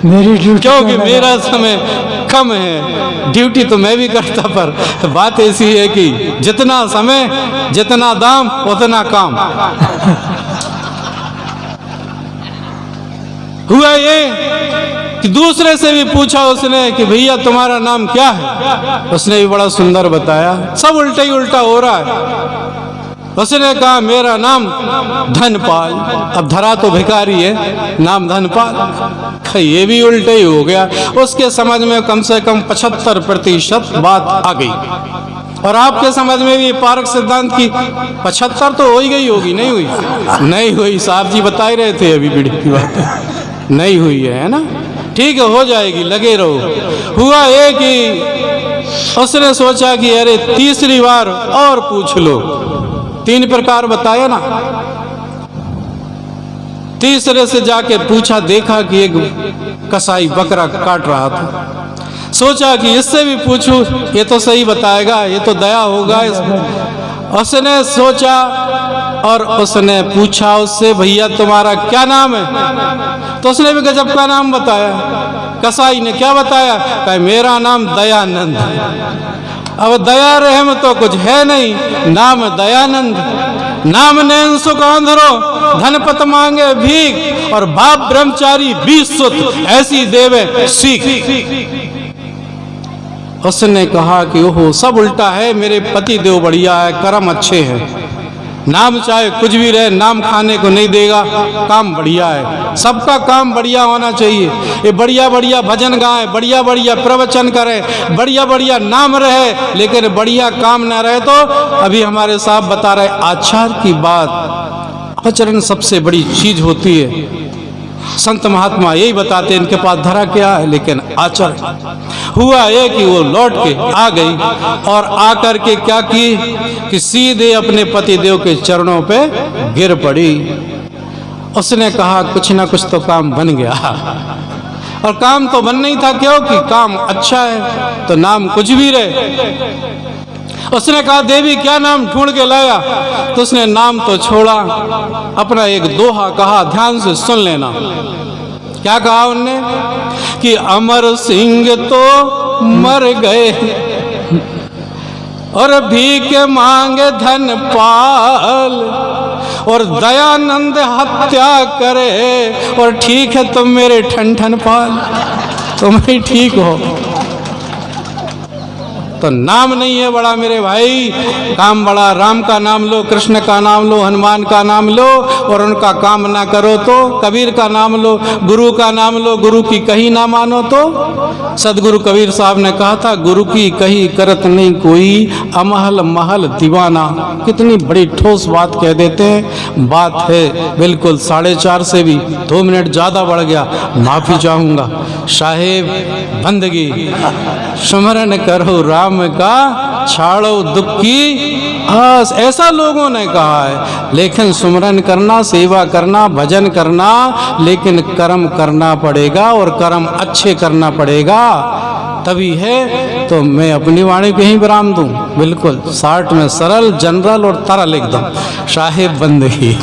मेरी ड्यूटी
क्योंकि मेरा समय कम है। ड्यूटी तो मैं भी करता, पर बात ऐसी है कि जितना समय जितना दाम उतना काम। हुआ ये कि दूसरे से भी पूछा उसने कि भैया तुम्हारा नाम क्या है? उसने भी बड़ा सुंदर बताया। सब उल्टा ही उल्टा हो रहा है। उसने कहा मेरा नाम धनपाल। अब धरा तो भिखारी है, नाम धनपाल, ये भी उल्टे ही हो गया। उसके समझ में कम से कम 75% बात आ गई। और आपके समझ में भी पारक सिद्धांत की 75 तो हो ही गई होगी, नहीं हुई? नहीं हुई, साहब जी बता ही रहे थे अभी बीड़ी की बात, नहीं हुई है ना? ठीक है, हो जाएगी, लगे रहो। हुआ ये कि उसने सोचा कि अरे तीसरी बार और पूछ लो। 3 प्रकार बताया ना। तीसरे से जाके पूछा, देखा कि एक कसाई बकरा काट रहा था। सोचा कि इससे भी पूछूं, ये तो सही बताएगा, ये तो दया होगा इसमें। उसने सोचा और उसने पूछा उससे, भैया तुम्हारा क्या नाम है? तो उसने भी गजब का नाम बताया। कसाई ने क्या बताया? कहा मेरा नाम दयानंद। अब दया रहम तो कुछ है नहीं, नाम दयानंद। नाम नैन सुख आंधरो, धनपत मांगे भीख, और बाप ब्रह्मचारी 20 सुत, ऐसी देवे सीख। उसने कहा कि ओहो सब उल्टा है, मेरे पति देव बढ़िया है, कर्म अच्छे हैं। नाम चाहे कुछ भी रहे, नाम खाने को नहीं देगा, काम बढ़िया है। सबका काम बढ़िया होना चाहिए। ये बढ़िया बढ़िया भजन गाएं, बढ़िया बढ़िया प्रवचन करें, बढ़िया बढ़िया नाम रहे, लेकिन बढ़िया काम ना रहे तो अभी हमारे साहब बता रहे आचार की बात। आचरण सबसे बड़ी चीज होती है। संत महात्मा यही बताते हैं, इनके पास धरा क्या है, लेकिन आचरण। हुआ ये कि वो लौट के आ गई और आकर के क्या की कि सीधे अपने पति देव के चरणों पे गिर पड़ी। उसने कहा कुछ ना कुछ तो काम बन गया। और काम तो बन नहीं था, क्योंकि काम अच्छा है तो नाम कुछ भी रहे। उसने कहा देवी क्या नाम ढूंढ के लाया? तो उसने नाम तो छोड़ा, अपना एक दोहा कहा, ध्यान से सुन लेना। क्या कहा उनने कि अमर सिंह तो मर गए और भीख मांगे धनपाल, और दयानंद हत्या करे, और ठीक है तुम मेरे ठन ठन पाल, तुम ही ठीक हो। तो नाम नहीं है बड़ा मेरे भाई, काम बड़ा। राम का नाम लो, कृष्ण का नाम लो, हनुमान का नाम लो, और उनका काम ना करो तो कबीर का नाम लो, गुरु का नाम लो, गुरु की कही ना मानो तो। सदगुरु कबीर साहब ने कहा था, गुरु की कही करत नहीं कोई, अमहल महल दीवाना। कितनी बड़ी ठोस बात कह देते हैं। बात है बिल्कुल 4:30 से भी 2 मिनट ज़्यादा बढ़ गया, माफ़ी चाहूँगा। साहेब बंदगी सुमरन करो राम का, छाड़ो दुख की आस, ऐसा लोगों ने कहा है। लेकिन सुमरन करना, सेवा करना, भजन करना, लेकिन कर्म करना पड़ेगा, और कर्म अच्छे करना पड़ेगा, तभी है। तो मैं अपनी वाणी पे ही विराम दूं, बिल्कुल शार्ट में सरल, जनरल और तरल एकदम। साहेब बंदगी।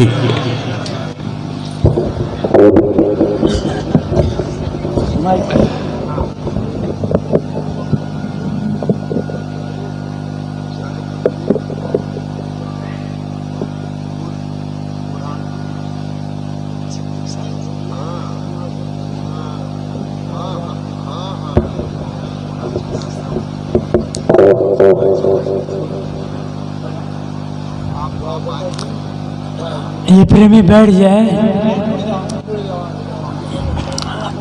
ये प्रेमी बैठ जाए,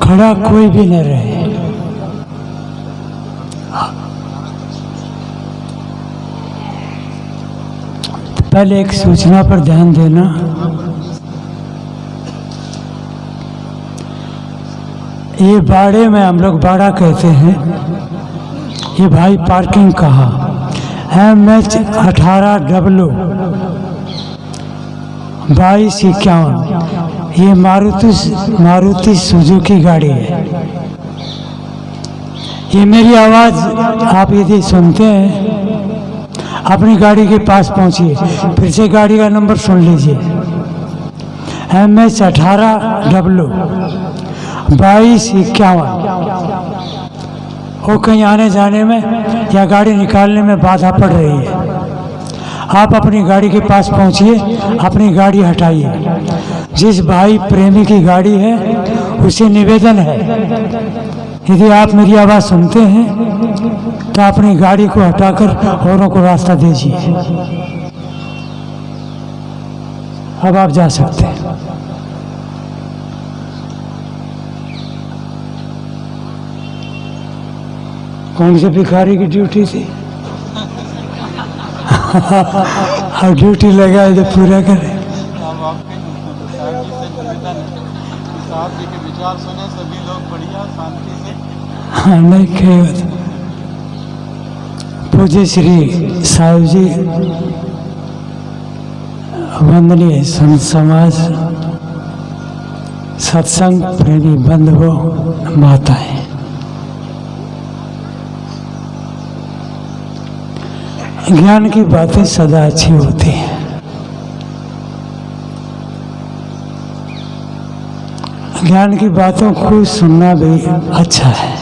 खड़ा कोई भी न रहे। पहले एक सूचना पर ध्यान देना। ये बाड़े में हम लोग बाड़ा कहते हैं, ये भाई पार्किंग कहा MH 18W 2251 ये मारुति सुजुकी गाड़ी है। ये मेरी आवाज़ आप यदि सुनते हैं अपनी गाड़ी के पास पहुंचिए, फिर से गाड़ी का नंबर सुन लीजिए, MS18W 2251। वो कहीं आने जाने में या गाड़ी निकालने में बाधा पड़ रही है, आप अपनी गाड़ी के पास पहुंचिए, अपनी गाड़ी हटाइए। जिस भाई प्रेमी की गाड़ी है उसे निवेदन है, यदि आप मेरी आवाज़ सुनते हैं तो अपनी गाड़ी को हटाकर औरों को रास्ता दीजिए। अब आप जा सकते हैं। कौन से भिखारी की ड्यूटी थी? अब ड्यूटी लगाए तो पूरा करें।
साहब जी के विचार सुने सभी लोग बढ़िया शांति से।
हाँ, नहीं कहे पूज्य श्री साहिब जी, वंदनीय संत समाज, सत्संग प्रेमी बंधुओं, माताएं, ज्ञान की बातें सदा अच्छी होती हैं। ज्ञान की बातों को सुनना भी अच्छा है।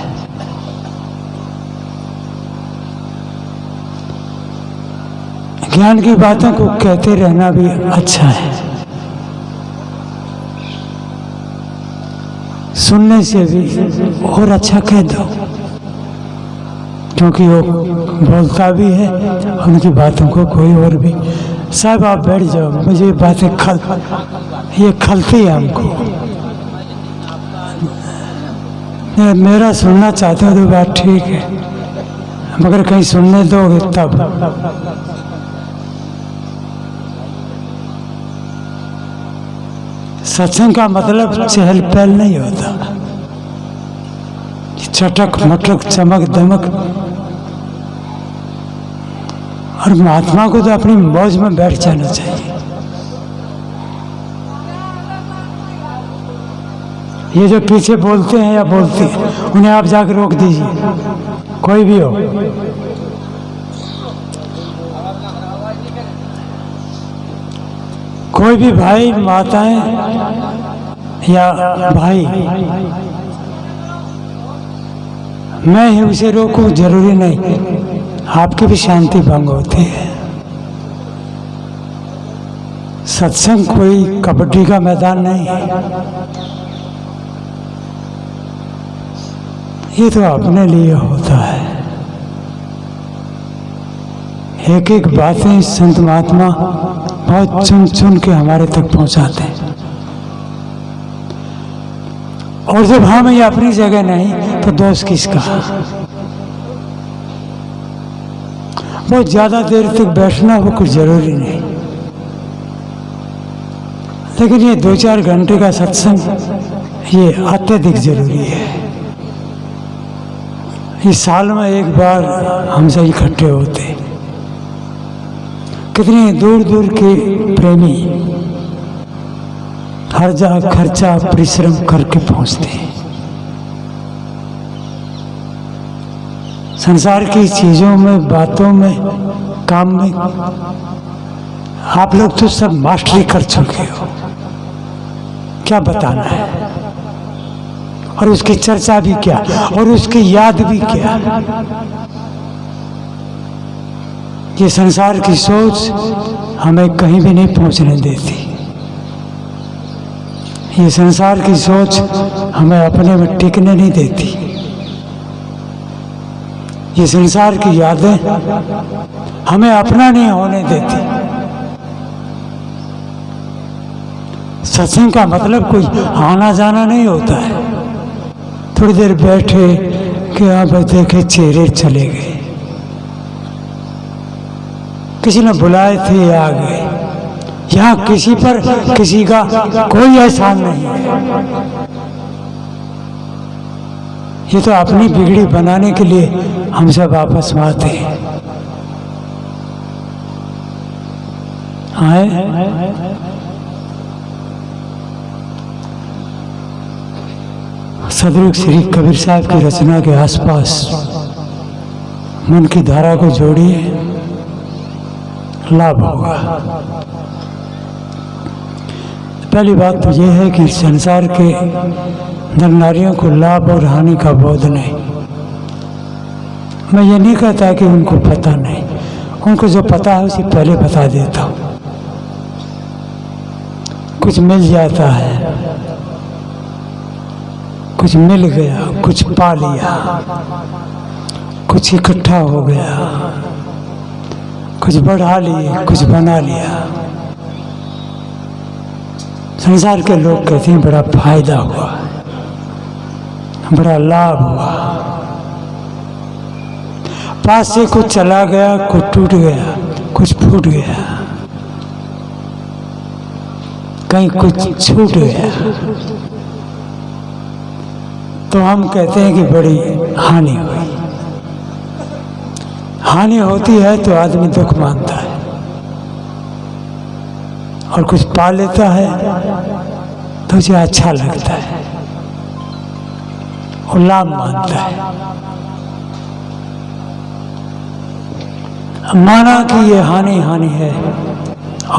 ज्ञान की बातों को कहते रहना भी अच्छा है। सुनने से भी और अच्छा कह दो, क्योंकि वो बोलता भी है, उनकी बातों को कोई और भी। साहब आप बैठ जाओ, मुझे ये बातें ये खलती है हमको। मेरा सुनना चाहते हो तो बात ठीक है, मगर कहीं सुनने दोगे तब। सत्संग का मतलब चहल पहल नहीं होता, चटक मटक चमक दमक। और महात्मा को तो अपनी मौज में बैठ जाना चाहिए। ये जो पीछे बोलते हैं या बोलती हैं, उन्हें आप जाकर रोक दीजिए, कोई भी हो। कोई भी भाई, माताएं या भाई, मैं ही उसे रोकूं जरूरी नहीं, आपकी भी शांति भंग होती है। सत्संग कोई कबड्डी का मैदान नहीं है, ये तो अपने लिए होता है। एक एक बातें संत महात्मा बहुत चुन चुन के हमारे तक पहुंचाते हैं। और जब हम ये अपनी जगह नहीं तो दोस्त किसका। बहुत ज्यादा देर तक बैठना वो कुछ जरूरी नहीं, लेकिन ये 2-4 घंटे का सत्संग ये अत्यधिक जरूरी है। इस साल में एक बार हमसे इकट्ठे होते, कितने दूर दूर के प्रेमी हर जगह खर्चा परिश्रम करके पहुंचते हैं। संसार की चीजों में, बातों में, काम में आप लोग तो सब मास्टरी कर चुके हो, क्या बताना है। और उसकी चर्चा भी क्या, और उसकी याद भी क्या। ये संसार की सोच हमें कहीं भी नहीं पहुंचने देती। ये संसार की सोच हमें अपने में टिकने नहीं देती। ये संसार की यादें हमें अपना नहीं होने देती। सत्संग का मतलब कोई आना जाना नहीं होता है, थोड़ी देर बैठे कि आप देखे चेहरे चले गए, किसी ने बुलाए थे आ गए। यहाँ किसी पर किसी का कोई एहसान नहीं है। ये तो अपनी बिगड़ी बनाने के लिए हम सब आपस में आते हैं। आए सदरुख श्री कबीर साहब की रचना के आसपास मन की धारा को जोड़िए, लाभ होगा। पहली बात तो यह है कि संसार के नर नारियों को लाभ और हानि का बोध नहीं। मैं ये नहीं कहता कि उनको पता नहीं, उनको जो पता है उसे पहले बता देता हूँ। कुछ मिल जाता है, कुछ मिल गया, कुछ पा लिया, कुछ इकट्ठा हो गया, कुछ बढ़ा लिए, कुछ बना लिया। संसार के लोग कहते हैं बड़ा फायदा हुआ, बड़ा लाभ हुआ। पास से कुछ चला गया, कुछ टूट गया, कुछ फूट गया, कहीं कुछ छूट गया, तो हम कहते हैं कि बड़ी हानि हुई। हानि होती है तो आदमी दुख मानता है, और कुछ पा लेता है तो उसे अच्छा लगता है और लाभ मानता है। माना कि ये हानि हानि है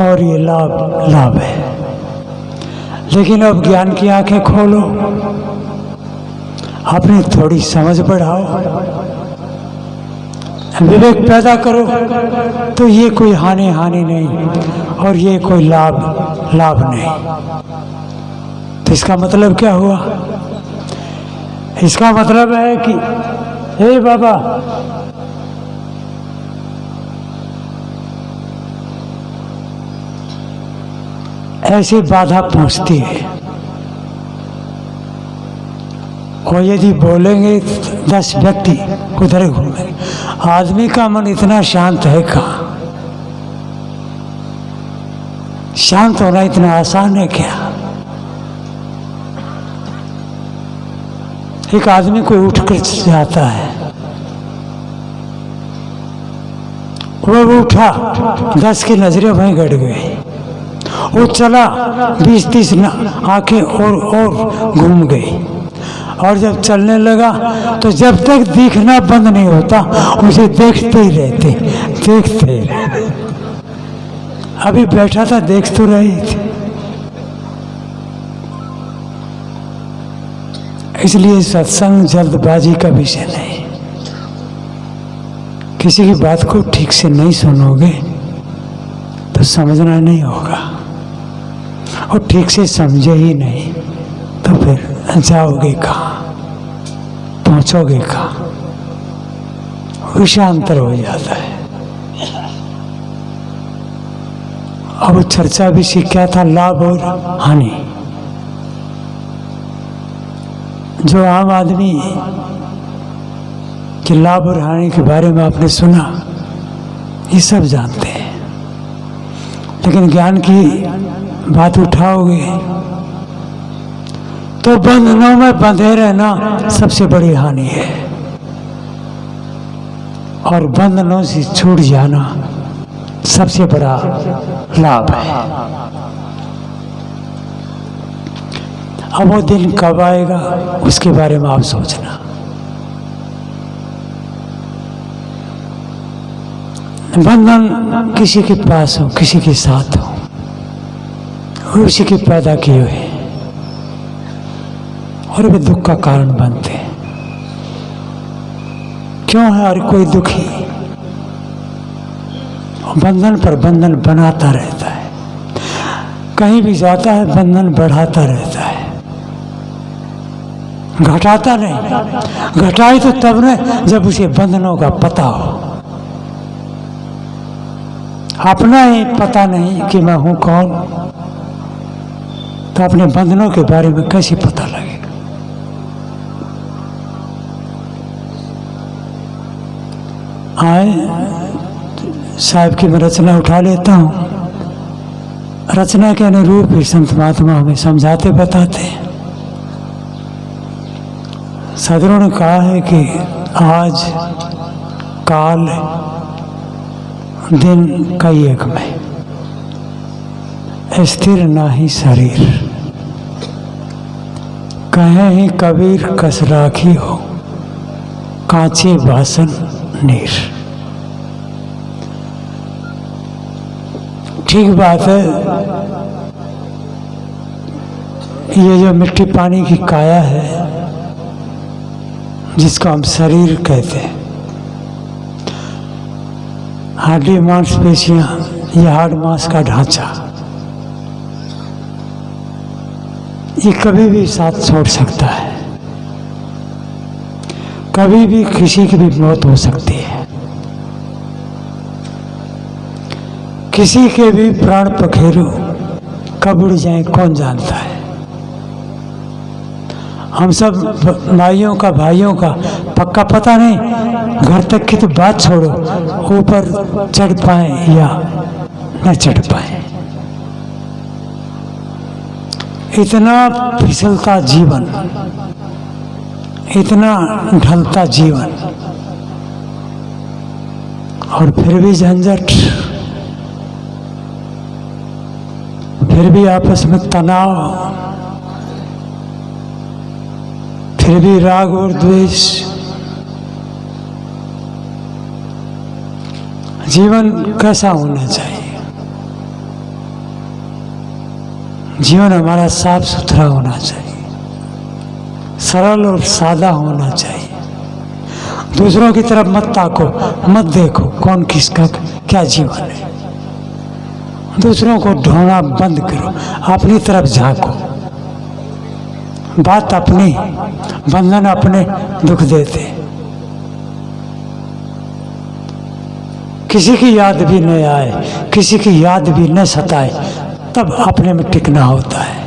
और ये लाभ लाभ है, लेकिन अब ज्ञान की आंखें खोलो, अपनी थोड़ी समझ बढ़ाओ, विवेक पैदा करो, तो ये कोई हानि हानि नहीं और ये कोई लाभ लाभ नहीं। तो इसका मतलब क्या हुआ? इसका मतलब है कि हे बाबा, ऐसी बाधा पहुंचती है, और यदि बोलेंगे 10 व्यक्ति उधर घूमेंगे। आदमी का मन इतना शांत है कहाँ? शांत होना इतना आसान है क्या? एक आदमी को उठ कर जाता है, वो उठा, 10 की नजरें वहीं गड़ गई। वो चला, 20-30 आंखें और घूम गई, और जब चलने लगा तो जब तक दिखना बंद नहीं होता उसे देखते ही रहते, देखते ही रहते। अभी बैठा था, देख तो रही थी। इसलिए सत्संग जल्दबाजी का विषय नहीं। किसी की बात को ठीक से नहीं सुनोगे तो समझना नहीं होगा, और ठीक से समझे ही नहीं तो फिर जाओगे कहाँ, पहुंचोगे कहाँ? विषयांतर हो जाता है। अब चर्चा भी क्या था? लाभ और हानि। जो आम आदमी के लाभ और हानि के बारे में आपने सुना, ये सब जानते हैं, लेकिन ज्ञान की बात उठाओगे तो बंधनों में बंधे रहना सबसे बड़ी हानि है, और बंधनों से छूट जाना सबसे बड़ा लाभ है। अब वो दिन कब आएगा उसके बारे में आप सोचना। बंधन किसी के पास हो, किसी के साथ हो, वो उसी के पैदा किए हुए और वे दुख का कारण बनते हैं। क्यों है हर कोई दुखी? बंधन पर बंधन बनाता रहता है, कहीं भी जाता है बंधन बढ़ाता रहता है, घटाता नहीं। घटाए तो तब न जब उसे बंधनों का पता हो। अपना ही पता नहीं कि मैं हूं कौन, तो अपने बंधनों के बारे में कैसे पता लगेगा? आए साहब की मैं रचना उठा लेता हूँ। रचना के अनुरूप ही संत महात्मा हमें समझाते बताते हैं। सदगुरु ने कहा है कि आज काल दिन कई एक में, स्थिर नाही शरीर। कहें ही कबीर कस राखी हो, कांचे बासन नीर। ठीक बात है, ये जो मिट्टी पानी की काया है, जिसको हम शरीर कहते हैं, हड्डी मांसपेशियां, ये हाड़ मांस का ढांचा, ये कभी भी साथ छोड़ सकता है, कभी भी किसी की भी मौत हो सकती है, किसी के भी प्राण पखेरु कब उड़ जाए कौन जानता है। हम सब माइयों का भाइयों का पक्का पता नहीं, घर तक की तो बात छोड़ो, ऊपर चढ़ पाए या न चढ़ पाए। इतना फिसलता जीवन, इतना ढलता जीवन, और फिर भी झंझट, फिर भी आपस में तनाव, फिर भी राग और द्वेष। जीवन कैसा होना चाहिए? जीवन हमारा साफ सुथरा होना चाहिए, सरल और सादा होना चाहिए। दूसरों की तरफ मत ताको, मत देखो कौन किसका क्या जीवन है। दूसरों को ढूंढना बंद करो, अपनी तरफ झांको। बात अपनी, बंधन अपने दुख देते। किसी की याद भी न आए, किसी की याद भी न सताए, तब अपने में टिकना होता है।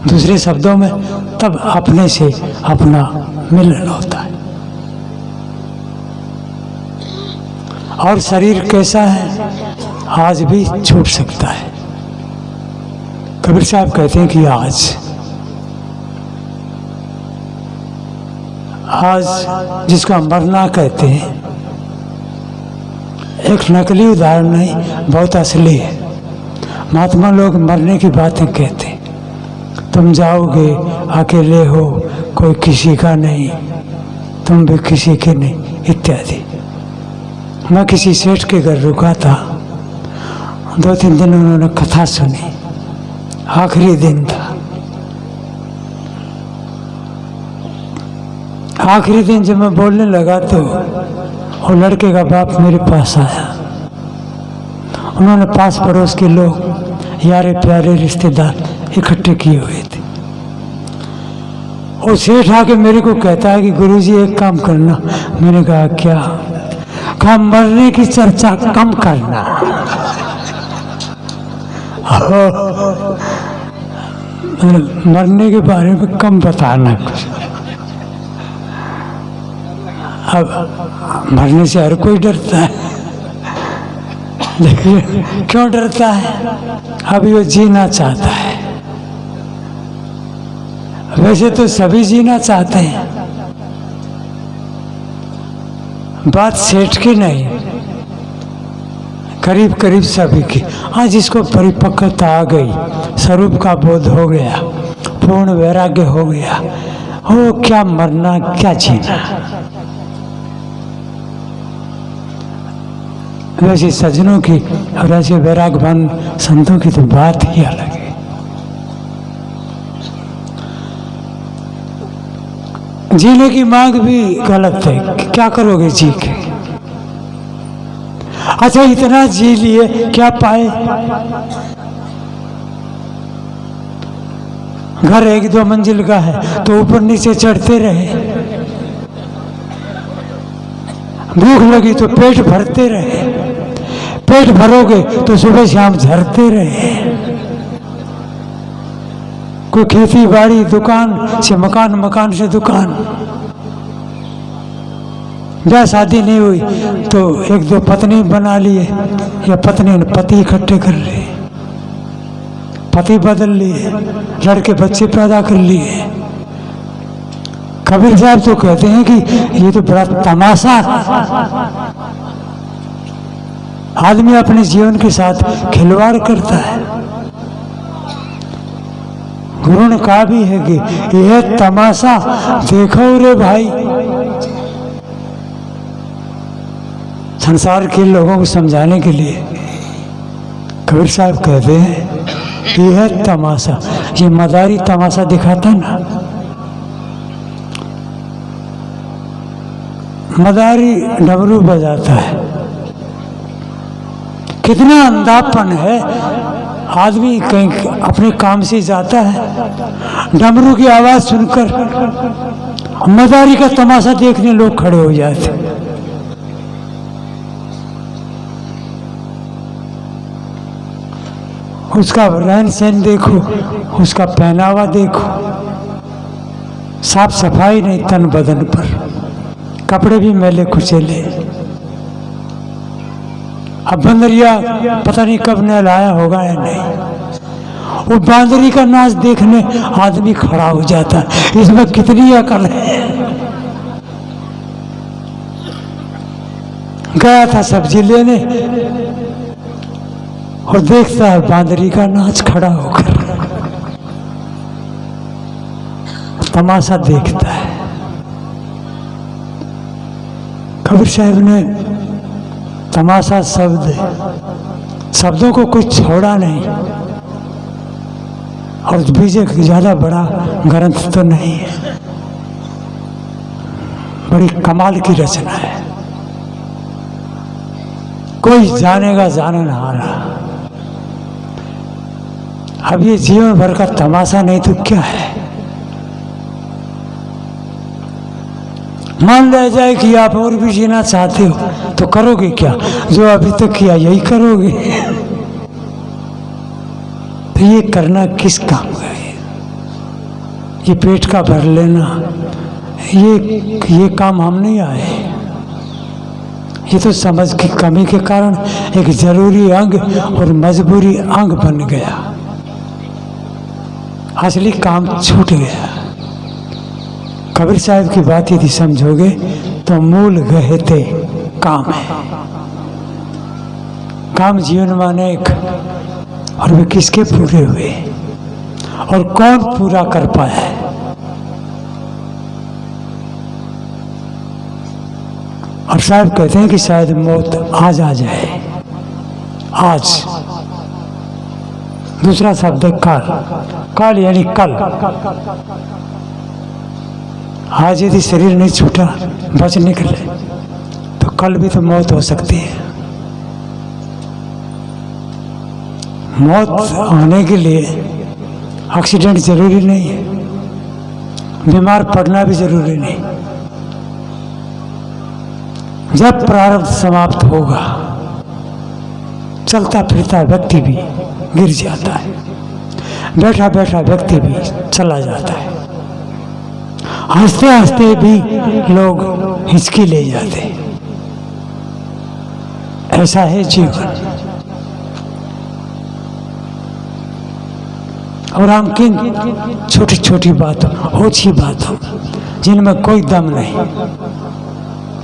दूसरे शब्दों में, तब अपने से अपना मिलन होता है। और शरीर कैसा है, आज भी छूट सकता है। कबीर साहब कहते हैं कि आज जिसको हम मरना कहते हैं, एक नकली उदाहरण नहीं, बहुत असली है। महात्मा लोग मरने की बातें कहते हैं। तुम जाओगे, अकेले हो, कोई किसी का नहीं, तुम भी किसी के नहीं, इत्यादि। मैं किसी सेठ के घर रुका था, 2-3 दिन उन्होंने कथा सुनी। आखिरी दिन था, आखिरी दिन जब मैं बोलने लगा तो वो लड़के का बाप मेरे पास आया। उन्होंने पास पड़ोस के लोग, यारे प्यारे रिश्तेदार इकट्ठे किए हुए थे। और सेठ आके मेरे को कहता है कि गुरुजी एक काम करना। मैंने कहा क्या? कहा मरने की चर्चा कम करना। मरने के बारे में कम बताना कुछ। अब मरने से हर कोई डरता है, देखिए क्यों डरता है? अभी वो जीना चाहता है। वैसे तो सभी जीना चाहते हैं, बात सेठ की नहीं, करीब करीब सभी की। आज जिसको परिपक्वता आ गई, स्वरूप का बोध हो गया, पूर्ण वैराग्य हो गया, वो क्या मरना क्या जीना। वैसे सज्जनों की और ऐसे वैरागवान संतों की तो बात ही अलग है। जीने की मांग भी गलत है, क्या करोगे जी के? अच्छा इतना जी लिए क्या पाए? घर 1-2 मंजिल का है तो ऊपर नीचे चढ़ते रहे, भूख लगी तो पेट भरते रहे, पेट भरोगे तो सुबह शाम झरते रहे। कोई खेती बाड़ी, दुकान से मकान, मकान से दुकान। ब्याह शादी नहीं हुई तो 1-2 पत्नी बना लिए, या पत्नी ने पति इकट्ठे कर लिए, पति बदल लिए, लड़के बच्चे पैदा कर लिए। कबीर साहब तो कहते हैं कि ये तो बड़ा तमाशा। आदमी अपने जीवन के साथ खिलवाड़ करता है। गुरु ने कहा भी है कि यह तमाशा देखो रे भाई। संसार के लोगों को समझाने के लिए कबीर साहब कहते हैं यह तमाशा, ये मदारी तमाशा दिखाता ना, मदारी डमरू बजाता है, कितना अंधापन है। आदमी कहीं अपने काम से जाता है, डमरू की आवाज सुनकर मदारी का तमाशा देखने लोग खड़े हो जाते। उसका रहन सहन देखो, उसका पहनावा देखो, साफ सफाई नहीं तन बदन पर, कपड़े भी मैले कुचेले। अब बंदरिया पता नहीं कब नहलाया होगा या नहीं, वो बांदरी का नाच देखने आदमी खड़ा हो जाता है। इसमें कितनी अकल है। गया था सब्जी लेने और देखता है बांदरी का नाच खड़ा होकर, तमाशा देखता है। कबीर साहब ने तमाशा शब्दों को कुछ छोड़ा नहीं, और बीजक ज्यादा बड़ा ग्रंथ तो नहीं है, बड़ी कमाल की रचना है। कोई जानेगा जाननहारा। अब ये जीवन भर का तमाशा नहीं तो क्या है। मान लिया जाए कि आप और भी जीना चाहते हो तो करोगे क्या? जो अभी तक किया यही करोगे। तो ये करना किस काम का है? ये पेट का भर लेना, ये काम हम नहीं आए। ये तो समझ की कमी के कारण एक जरूरी अंग और मजबूरी अंग बन गया, असली काम छूट गया। कबीर साहब की बात यदि समझोगे तो मूल गहते काम है। काम जीवन माने एक, और वे किसके पूरे हुए और कौन पूरा कर पाया है? और साहब कहते हैं कि शायद मौत आज आ जाए। आज दूसरा शब्द है काल। काल यानी कल। आज यदि शरीर नहीं छूटा, बच निकले, तो कल भी तो मौत हो सकती है। मौत होने के लिए एक्सीडेंट जरूरी नहीं है, बीमार पड़ना भी जरूरी नहीं। जब प्रारब्ध समाप्त होगा, चलता फिरता व्यक्ति भी गिर जाता है, बैठा बैठा व्यक्ति भी चला जाता है, हंसते हंसते भी लोग हिचकी ले जाते। ऐसा है जीवन। और हम किन छोटी छोटी बातों, ओछी बातों जिनमें कोई दम नहीं,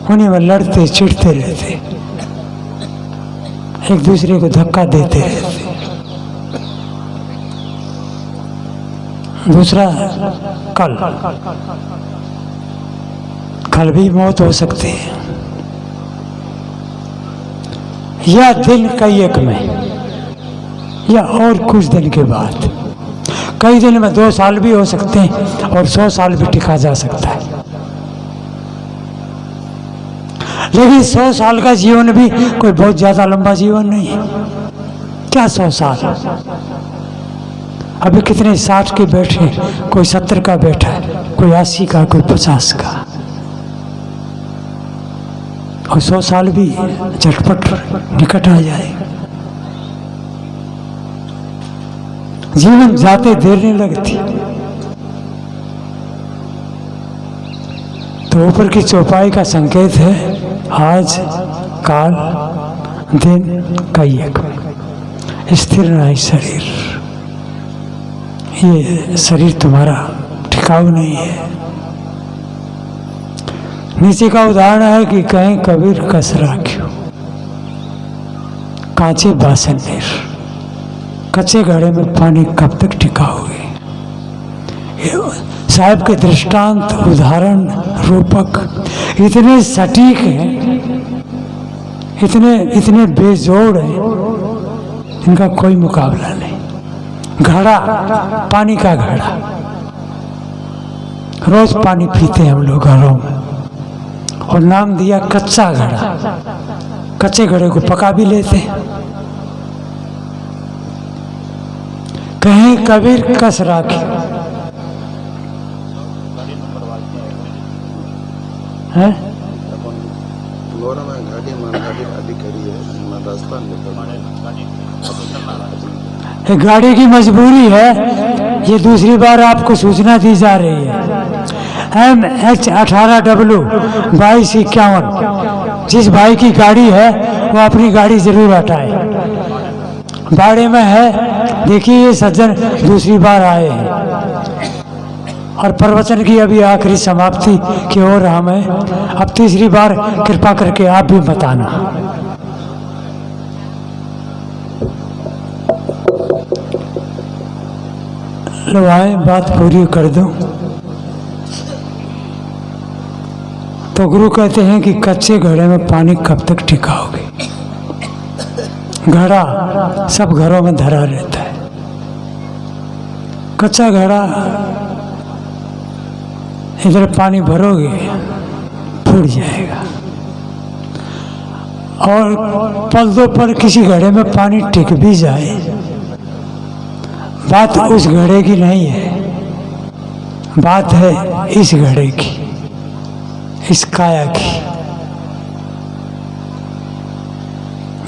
उन्हीं में लड़ते चिढ़ते रहते, एक दूसरे को धक्का देते रहते। दूसरा कल, कल भी मौत हो सकती है, या दिन कई एक में, या और कुछ दिन के बाद। कई दिन में 2 साल भी हो सकते हैं और 100 साल भी टिका जा सकता है। लेकिन 100 साल का जीवन भी कोई बहुत ज्यादा लंबा जीवन नहीं है। क्या 100 साल? अभी कितने 60 के बैठे, कोई 70 का बैठा है, कोई 80 का, कोई 50 का, और 100 साल भी झटपट निकट आ जाए। जीवन जाते देर नहीं लगती। तो ऊपर की चौपाई का संकेत है आज, काल, दिन, कई एक। स्थिर नहीं शरीर, ये शरीर तुम्हारा टिकाऊ नहीं है। नीचे का उदाहरण है कि कहीं कबीर कस राख्यो कांचे बासन में, कच्चे घड़े में पानी कब तक टिकाओगे? साहब के दृष्टांत, उदाहरण, रूपक इतने सटीक हैं, इतने बेजोड़ हैं, इनका कोई मुकाबला नहीं। घड़ा, पानी का घड़ा, रोज पानी पीते हैं हम लोग घरों में, और नाम दिया कच्चा घड़ा। कच्चे घड़े को पका भी लेते हैं। कहें कबीर कस राखी है, गाड़ी की मजबूरी है। ये दूसरी बार आपको सूचना दी जा रही है। MH18W 2251, जिस भाई की गाड़ी है वो अपनी गाड़ी जरूर हटाए। बाड़े में है, देखिए ये सज्जन दूसरी बार आए हैं और प्रवचन की अभी आखिरी समाप्ति की ओर हम हैं। अब तीसरी बार कृपा करके आप भी बताना। लो आए, बात पूरी कर दूं। तो गुरु कहते हैं कि कच्चे घड़े में पानी कब तक टिकाओगे? घड़ा सब घरों में धरा रहता है। कच्चा घड़ा इधर पानी भरोगे फूट जाएगा, और पल दो पल किसी घड़े में पानी टिक भी जाए, बात उस घड़े की नहीं है, बात है इस घड़े की, इस काया की,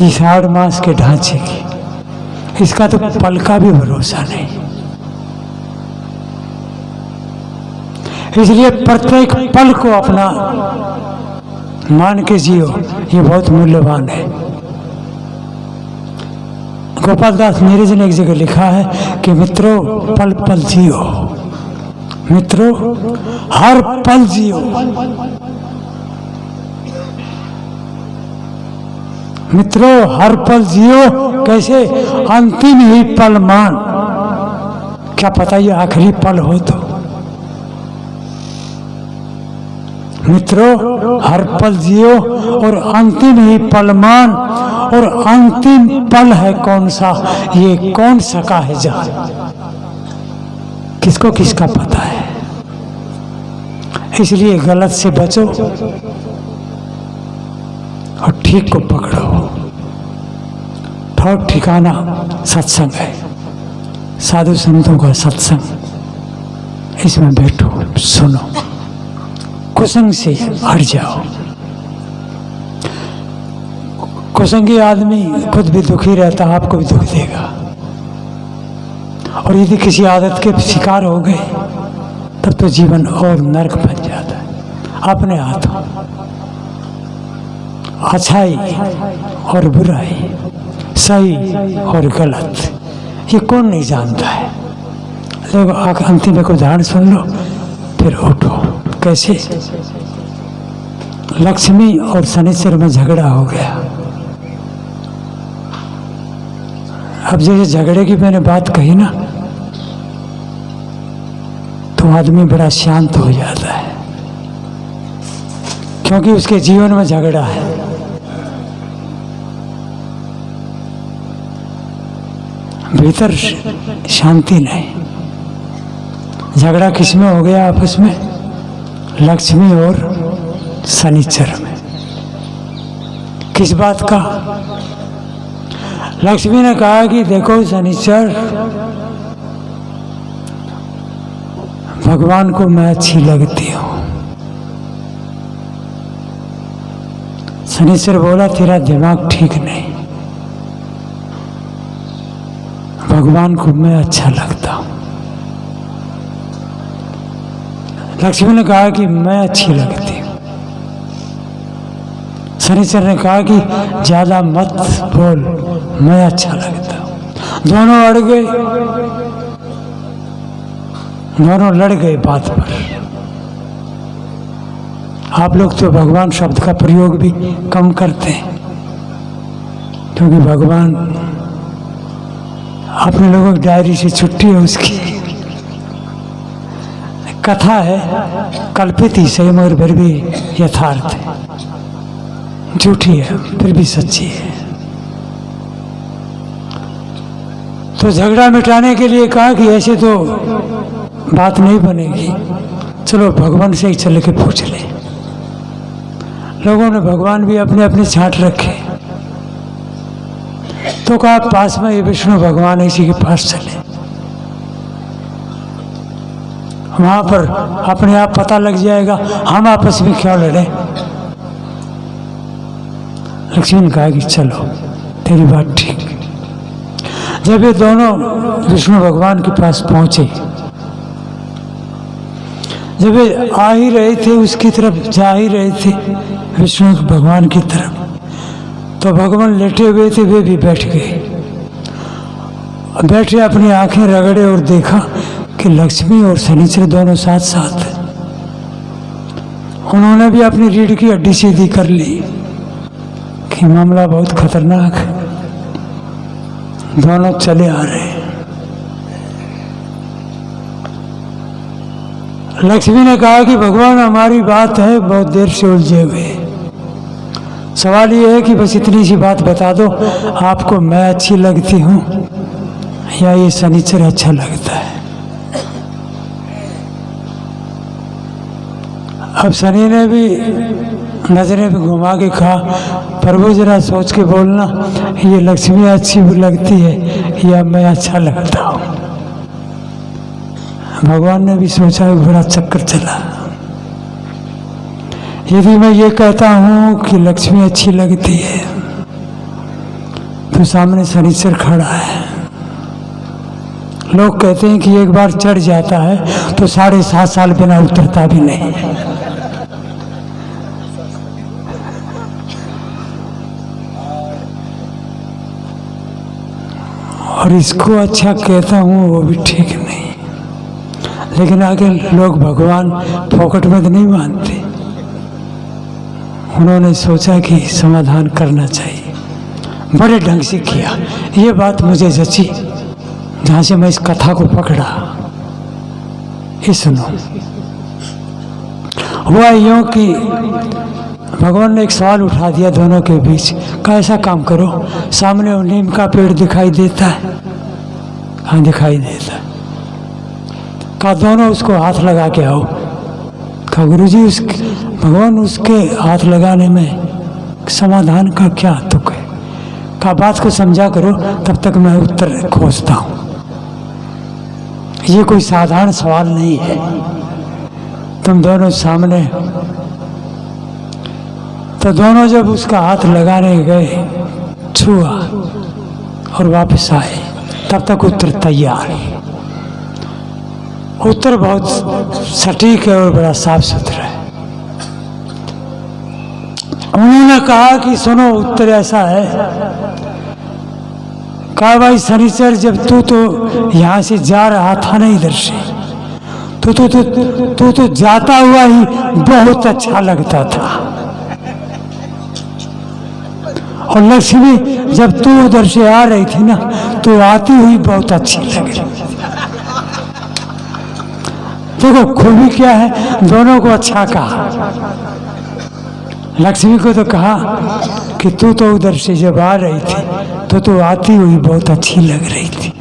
इस हाड़ मांस के ढांचे की। इसका तो पल का भी भरोसा नहीं। इसलिए प्रत्येक पल को अपना मान के जियो, ये बहुत मूल्यवान है। गोपाल दास नीरज ने एक जगह लिखा है कि मित्रों पल पल जियो, मित्रों हर पल जियो, मित्रों हर पल जियो। कैसे? अंतिम ही पल मान। क्या पता ये आखिरी पल हो तो। मित्रों हर पल जियो और अंतिम ही पल मान। और अंतिम पल है कौन सा, ये कौन सका है जान, किसको किसका पता है। इसलिए गलत से बचो और ठीक को पकड़ो। ठौर ठिकाना सत्संग है, साधु संतों का सत्संग। इसमें बैठो, सुनो, कुसंग से हट जाओ। कुसंगी आदमी खुद भी दुखी रहता, आपको भी दुख देगा। और यदि किसी आदत के शिकार हो गए तब तो जीवन और नरक बन जाता है। अपने हाथों अच्छाई और बुराई, सही और गलत, ये कौन नहीं जानता है। देखो अंतिम एक उदाहरण सुन लो फिर उठो। कैसे? लक्ष्मी और शनिचर में झगड़ा हो गया। अब जैसे झगड़े की मैंने बात कही ना, तो आदमी बड़ा शांत हो जाता है, क्योंकि उसके जीवन में झगड़ा है। भीतर शांति नहीं। झगड़ा किसमें हो गया आपस में? लक्ष्मी और शनिचर में। किस बात का? लक्ष्मी ने कहा कि देखो शनिचर, भगवान को मैं अच्छी लगती हूँ। शनिचर बोला तेरा दिमाग ठीक नहीं, भगवान को मैं अच्छा लगता हूँ। लक्ष्मी ने कहा कि मैं अच्छी लगती हूँ। शनिचर ने कहा कि ज्यादा मत बोल, मैं अच्छा लगता हूँ। दोनों अड़ गए, दोनों लड़ गए बात पर। आप लोग तो भगवान शब्द का प्रयोग भी कम करते हैं, क्योंकि भगवान अपने लोगों की डायरी से छुट्टी है उसकी। कथा है, कल्पित ही सही मगर फिर भी यथार्थ है, झूठी है फिर भी सच्ची है। तो झगड़ा मिटाने के लिए कहा कि ऐसे तो बात नहीं बनेगी, चलो भगवान से ही चल के पूछ ले। लोगों ने भगवान भी अपने अपने छांट रखे, तो कहा पास में ये विष्णु भगवान है, इसी के पास चले। वहां पर अपने आप पता लग जाएगा, हम आपस में क्यों लड़े। लक्ष्मी ने कहा कि चलो तेरी बात ठीक। जब ये दोनों विष्णु भगवान के पास पहुंचे, जब ये आ ही रहे थे उसकी तरफ, जा ही रहे थे विष्णु भगवान की तरफ, तो भगवान लेटे हुए थे, वे भी बैठ गए। बैठे अपनी आंखें रगड़े और देखा कि लक्ष्मी और शनिचर दोनों साथ साथ हैं। उन्होंने भी अपनी रीढ़ की हड्डी सीधी कर ली कि मामला बहुत खतरनाक है। दोनों चले आ रहे हैं। लक्ष्मी ने कहा कि भगवान हमारी बात है बहुत देर से उलझे हुए, सवाल ये है कि बस इतनी सी बात बता दो, आपको मैं अच्छी लगती हूँ या ये शनिचर अच्छा लगता है। अब शनि ने भी नजरें पे घुमा के कहा, प्रभु जरा सोच के बोलना, ये लक्ष्मी अच्छी लगती है या मैं अच्छा लगता हूँ। भगवान ने भी सोचा, बड़ा चक्कर चला। यदि मैं ये कहता हूँ कि लक्ष्मी अच्छी लगती है, तो सामने शनिचर खड़ा है। लोग कहते हैं कि एक बार चढ़ जाता है तो 7.5 साल बिना उतरता भी नहीं। और इसको अच्छा कहता हूँ वो भी ठीक नहीं, लेकिन आगे लोग भगवान फोकट में तो नहीं मानते। उन्होंने सोचा कि समाधान करना चाहिए, बड़े ढंग से किया। ये बात मुझे जची, जहाँ से मैं इस कथा को पकड़ा। ये सुनो, हुआ यूँ कि भगवान ने एक सवाल उठा दिया दोनों के बीच। कहा ऐसा काम करो, सामने वो नीम का पेड़ दिखाई देता है? हाँ दिखाई देता है। कहा दोनों उसको हाथ लगा के आओ। कहा गुरुजी भगवान उसके हाथ लगाने में समाधान का क्या तुक है? कहा बात को समझा करो, तब तक मैं उत्तर खोजता हूँ। ये कोई साधारण सवाल नहीं है। तुम दोनों सामने, तो दोनों जब उसका हाथ लगाने गए, छुआ और वापस आए, तब तक उत्तर तैयार। उत्तर बहुत सटीक है और बड़ा साफ सुथरा है। उन्होंने कहा कि सुनो, उत्तर ऐसा है। कहा भाई शनिचर, जब तू तो यहाँ से जा रहा था ना इधर से, तो जाता हुआ ही बहुत अच्छा लगता था, और लक्ष्मी जब तू उधर से आ रही थी ना, तो आती हुई बहुत अच्छी लग रही। देखो खूबी क्या है, दोनों को अच्छा कहा। लक्ष्मी को तो कहा कि तू तो उधर से जब आ रही थी तो आती हुई बहुत अच्छी लग रही थी,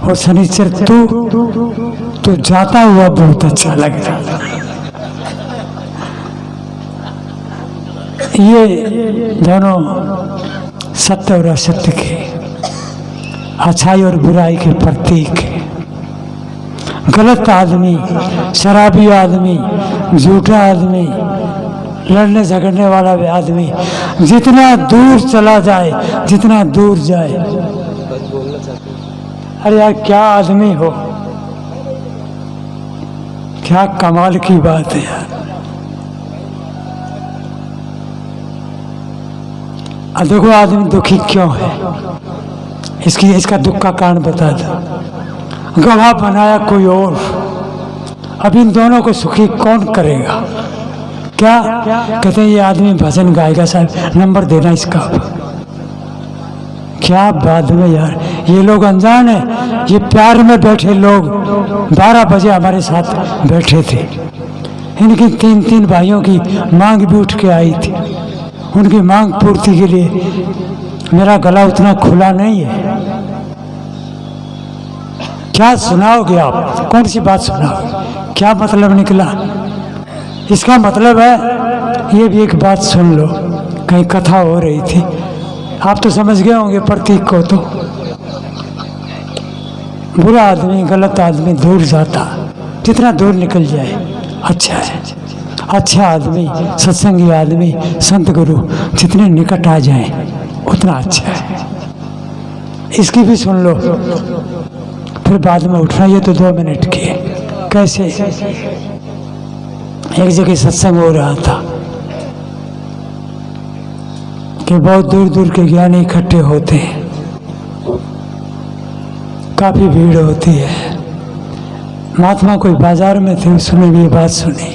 और शनिचर तो जाता हुआ बहुत अच्छा लग रहा था। ये दोनों सत्य और असत्य के, अच्छाई और बुराई के प्रतीक है। गलत आदमी, शराबी आदमी, झूठा आदमी, लड़ने झगड़ने वाला भी आदमी जितना दूर चला जाए, जितना दूर जाए, अरे यार क्या आदमी हो, क्या कमाल की बात है यार। अब देखो आदमी दुखी क्यों है, इसका दुख का कारण बता दो। गवाह बनाया कोई और, अब इन दोनों को सुखी कौन करेगा? क्या कहते हैं ये आदमी भजन गाएगा, साहब नंबर देना इसका। क्या बात में यार, ये लोग अनजान है। ये प्यार में बैठे लोग 12 बजे हमारे साथ बैठे थे। इनकी 3 भाइयों की मांग भी उठ के आई थी। उनकी मांग पूर्ति के लिए मेरा गला उतना खुला नहीं है। क्या सुनाओगे आप? कौन सी बात सुनाओगे? क्या मतलब निकला? इसका मतलब है, ये भी एक बात सुन लो। कहीं कथा हो रही थी, आप तो समझ गए होंगे प्रतीक को। तो बुरा आदमी, गलत आदमी दूर जाता, जितना दूर निकल जाए अच्छा है। अच्छा आदमी, सत्संगी आदमी, संत गुरु जितने निकट आ जाए उतना अच्छा है। इसकी भी सुन लो, फिर बाद में उठना। ये तो 2 मिनट की है। कैसे? एक जगह सत्संग हो रहा था कि बहुत दूर दूर के ज्ञानी इकट्ठे होते हैं, काफी भीड़ होती है। महात्मा कोई बाजार में थे, उसने भी ये बात सुनी।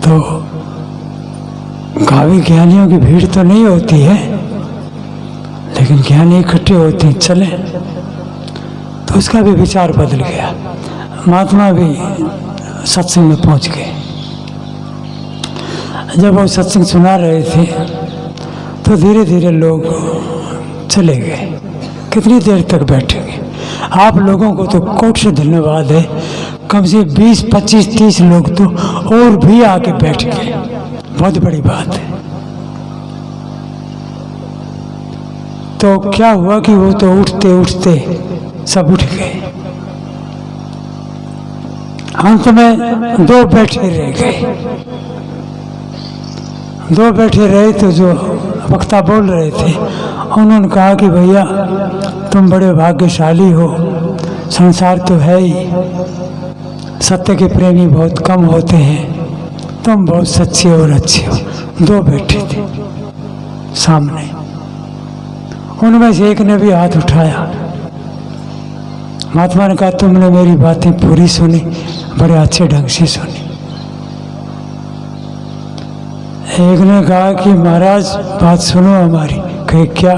तो काफी ज्ञानियों की भीड़ तो नहीं होती है, लेकिन ज्ञानी इकट्ठे होते हैं, चले। तो उसका भी विचार बदल गया। महात्मा भी सत्संग में पहुंच गए। जब वो सत्संग सुना रहे थे तो धीरे धीरे लोग चले गए। कितनी देर तक बैठेंगे? आप लोगों को तो कोट से धन्यवाद है, कम से 20, 25, 30 लोग तो और भी आके बैठ गए। बहुत बड़ी बात है। तो क्या हुआ कि वो तो उठते उठते सब उठ गए। अंत में 2 बैठे रह गए। 2 बैठे रहे तो जो वक्ता बोल रहे थे उन्होंने कहा कि भैया तुम बड़े भाग्यशाली हो, संसार तो है ही, सत्य के प्रेमी बहुत कम होते हैं, तुम बहुत सच्चे और अच्छे हो। 2 बैठे थे सामने, उनमें से एक ने भी हाथ उठाया। महात्मा ने कहा तुमने मेरी बातें पूरी सुनी, बड़े अच्छे ढंग से सुनी। एक ने कहा कि महाराज बात सुनो हमारी। कहे क्या?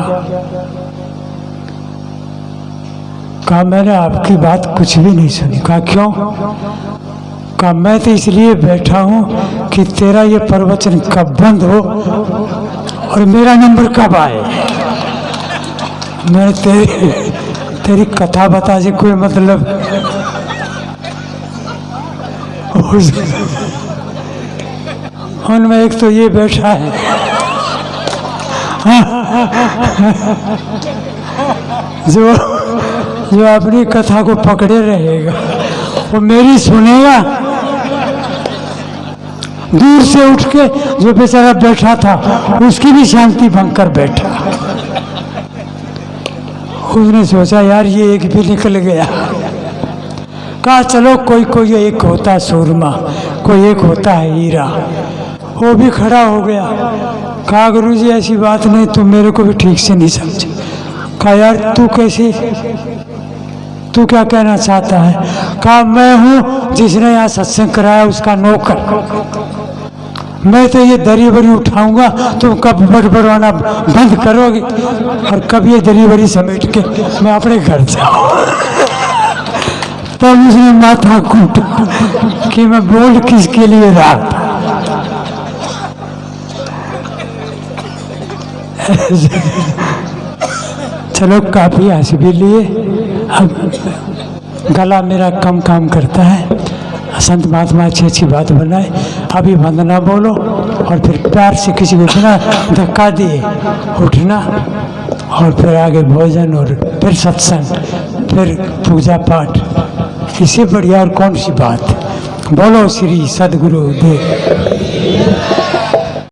कहा मैंने आपकी बात कुछ भी नहीं सुनी। कहा क्यों? कहा मैं तो इसलिए बैठा हूँ कि तेरा ये प्रवचन कब बंद हो और मेरा नंबर कब आए। मैंने तेरी कथा बता से कोई मतलब। उनमें एक तो ये बैठा है, जो अपनी कथा को पकड़े रहेगा, वो मेरी सुनेगा। दूर से उठ के जो बेचारा बैठा था उसकी भी शांति भंग कर बैठा। उसने सोचा यार ये एक भी निकल गया। कहा चलो कोई एक होता सूरमा, कोई एक होता है हीरा। वो भी खड़ा हो गया। कहा गुरु जी ऐसी बात नहीं, तुम मेरे को भी ठीक से नहीं समझे। कहा यार तू कैसे, तू क्या कहना चाहता है? कहा मैं हूँ जिसने यहाँ सत्संग कराया उसका नौकर। मैं तो ये दरी बरी उठाऊंगा, तुम कब बड़बड़ाना बंद करोगे और कब ये दरी बरी समेट के मैं अपने घर जाऊँ। तब उसने माथा कूटा कि मैं बोल किसके लिए रहा था। चलो काफी हंस भी लिए। अब गला मेरा कम काम करता है। संत महात्मा अच्छी अच्छी बात बनाए। अभी वंदना बोलो और फिर प्यार से किसी को बिना धक्का दिए उठना और फिर आगे भोजन और फिर सत्संग, फिर पूजा पाठ। इससे बढ़िया और कौन सी बात? बोलो श्री सदगुरु देव।